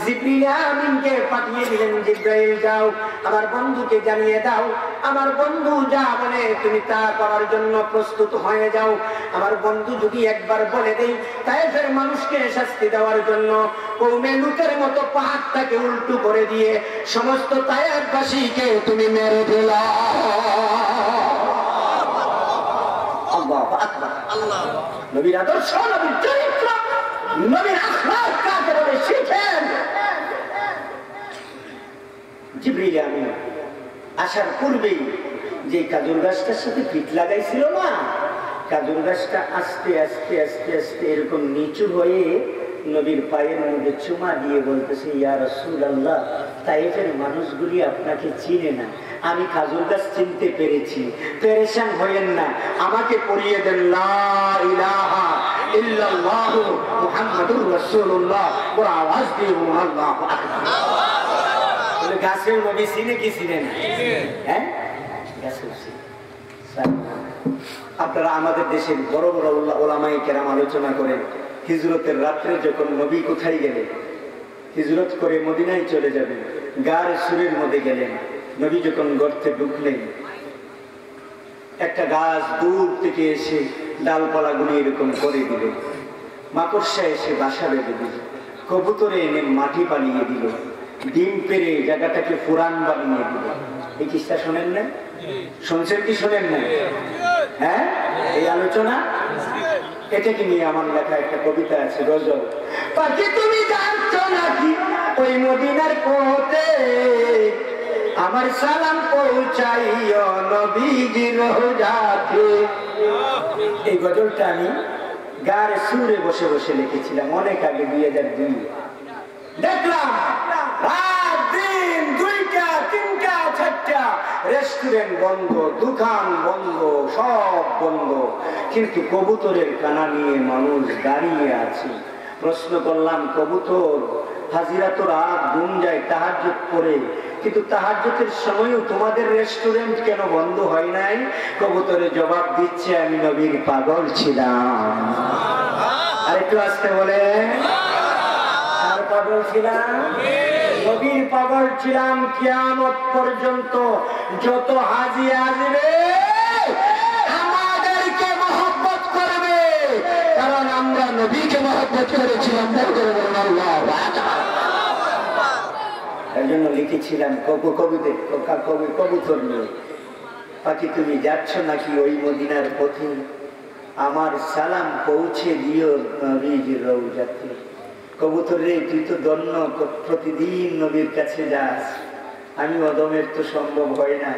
জিবরিল আমিনকে পাঠিয়ে দিলেন, জিবরাইল যাও আমার বন্ধুকে জানিয়ে দাও, আমার বন্ধু যা বলে তুমি তা করার জন্য প্রস্তুত হয়ে যাও। আমার বন্ধু যদি একবার বলে দেই তায়েফের মানুষকে শাস্তি দেওয়ার জন্য কওমে লূতের মতো পাহাড়টাকে উল্টো করে দিয়ে সমস্ত তায়েফবাসীকে তুমি মেরে দিলা। আল্লাহু আকবার। নবীর আদর্শ, নবীর চরিত্র, নবীর আখলাক কাকে বলে শিখেন। জিবরিল আমিন আসার পূর্বেই যে কাজুর গাছটার সাথে পিঠ লাগাইছিল না, কাজুর গাছটা আস্তে আস্তে আস্তে আস্তে এরকম নিচু হয়ে নবীর পায়ের মধ্যে চুমা দিয়ে বলতেছে, ইয়া রাসূলুল্লাহ তায়েফের মানুষগুলি আপনাকে চিনে না, আমি খাজুর গাছ চিনতে পেরেছি, পেরেশান হইেন না, আমাকে পড়িয়ে দেন লা ইলাহা ইল্লাল্লাহু মুহাম্মাদুর রাসূলুল্লাহ, বড় আওয়াজ দিয়ে বলুন আল্লাহু আকবার। গাছের নবী চিনে কি চিনেন? হ্যাঁ, গাছের চিনে। আপনারা আমাদের দেশের বড় বড় ওলামায়ে কেরাম আলোচনা করেন হিজরতের রাত্রে যখন নবী কোথায় গেলেন, হিজরত করে মদিনায় চলে যাবেন, গার সুরের মধ্যে গেলেন, নবী যখন গর্তে ঢুকলেন একটা গাছ দূর থেকে এসে ডালপালাগুলো এরকম করে দিল, মাকড়সা এসে বাসা বেঁধে দিল, কবুতরে এনে মাটি বানিয়ে দিল, ডিম পেরে জায়গাটাকে পুরান বানিয়ে দিল। এই কিস্তা শোনেন না? শুনছেন কি শোনেন না? হ্যাঁ, এই আলোচনা এটাকে নিয়ে আমার লেখা একটা কবিতা আছে, গজল। পাখি তুমি জানছো নাকি ওই মদিনার পথে আমার সালাম পৌঁছাইও নবীজির রওজাতে। এই গজলটা আমি গার সুরে বসে বসে লিখেছিলাম অনেক আগে, 2002। দেখলাম রাত দিন 2টা 3টা 4টা রেস্টুরেন্ট বন্ধ, দোকান বন্ধ, সব বন্ধ, কিন্তু কবুতরের কানা নিয়ে মানুষ দাঁড়িয়ে আছে। প্রশ্ন করলাম, কবুতর হাজিরা তো রাত ঘুম যায় তাহাজ্জুদ পড়ে, কিন্তু তাহাজ্জুদের সময়ও তোমাদের রেস্টুরেন্ট কেন বন্ধ হয় নাই? কবুতরে জবাব দিচ্ছে, আমি নবীর পাগল ছিলাম। আরেকটু আসতে বলে, আর পাগল ছিলাম, নবীর পাগল ছিলাম। কিয়ামত পর্যন্ত যত হাজি আসবে আমাদেরকে মহব্বত করবে, কারণ আমরা নবীকে মহব্বত করেছিলাম। এই জন্য লিখেছিলাম কবুতর নিয়ে, পাখি তুমি যাচ্ছ নাকি ওই মদিনার পথে, আমার সালাম পৌঁছে দিও নবীজির রওজাতে। কবুতর রে, তুই তো ধন্য, প্রতিদিন নবীর কাছে যাস, আমি অদমের তো সম্ভব হয় না,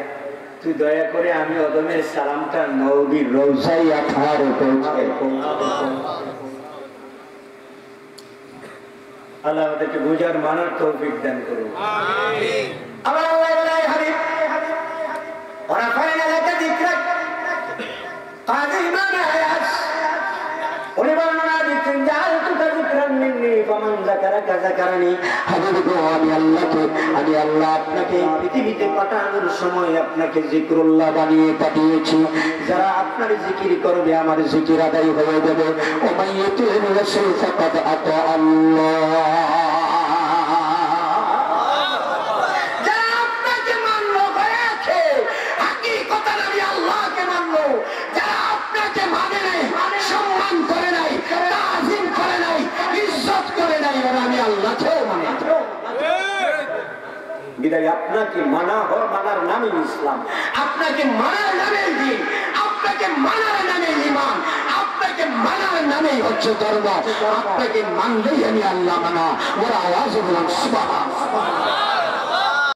তুই দয়া করে আমি অদমের সালামটা নবীর রওজায় আপনার পৌঁছে। আল্লাহ আমাদেরকে বুঝার মানার তৌফিক দান করুন। আমিন। আবার আল্লাহ বলে হাবিব ওরা ফাইনা লাকা যিকরাক কাজী ইমাম আয়াস উনি বর্ণনা দিচ্ছেন জাআলতু যিকরান মিন্নি ফামান যাকারাকা যাকারানি। হাবিব গো আমি আল্লাহ আপনাকে পৃথিবীতে পাঠানোর সময় আপনাকে যিকরুল্লাহ বানিয়ে পাঠিয়েছি। যারা আপনার জিকির করবে আমার জিকির আদায় হয়ে যাবে। ও মাইয়াতুর রাসূল ফাকাদ আতা আল্লাহ। বিদায় আপনাকে মানার নামে ইসলাম, আপনাকে মানার নামে দিন, আপনাকে মানার নামে ঈমান, আপনাকে মানার নামে হচ্ছে ধর্ম। আপনাকে মানলেই আমি আল্লাহ মানা। ওরা আওয়াজ বলুন সুবহানাল্লাহ।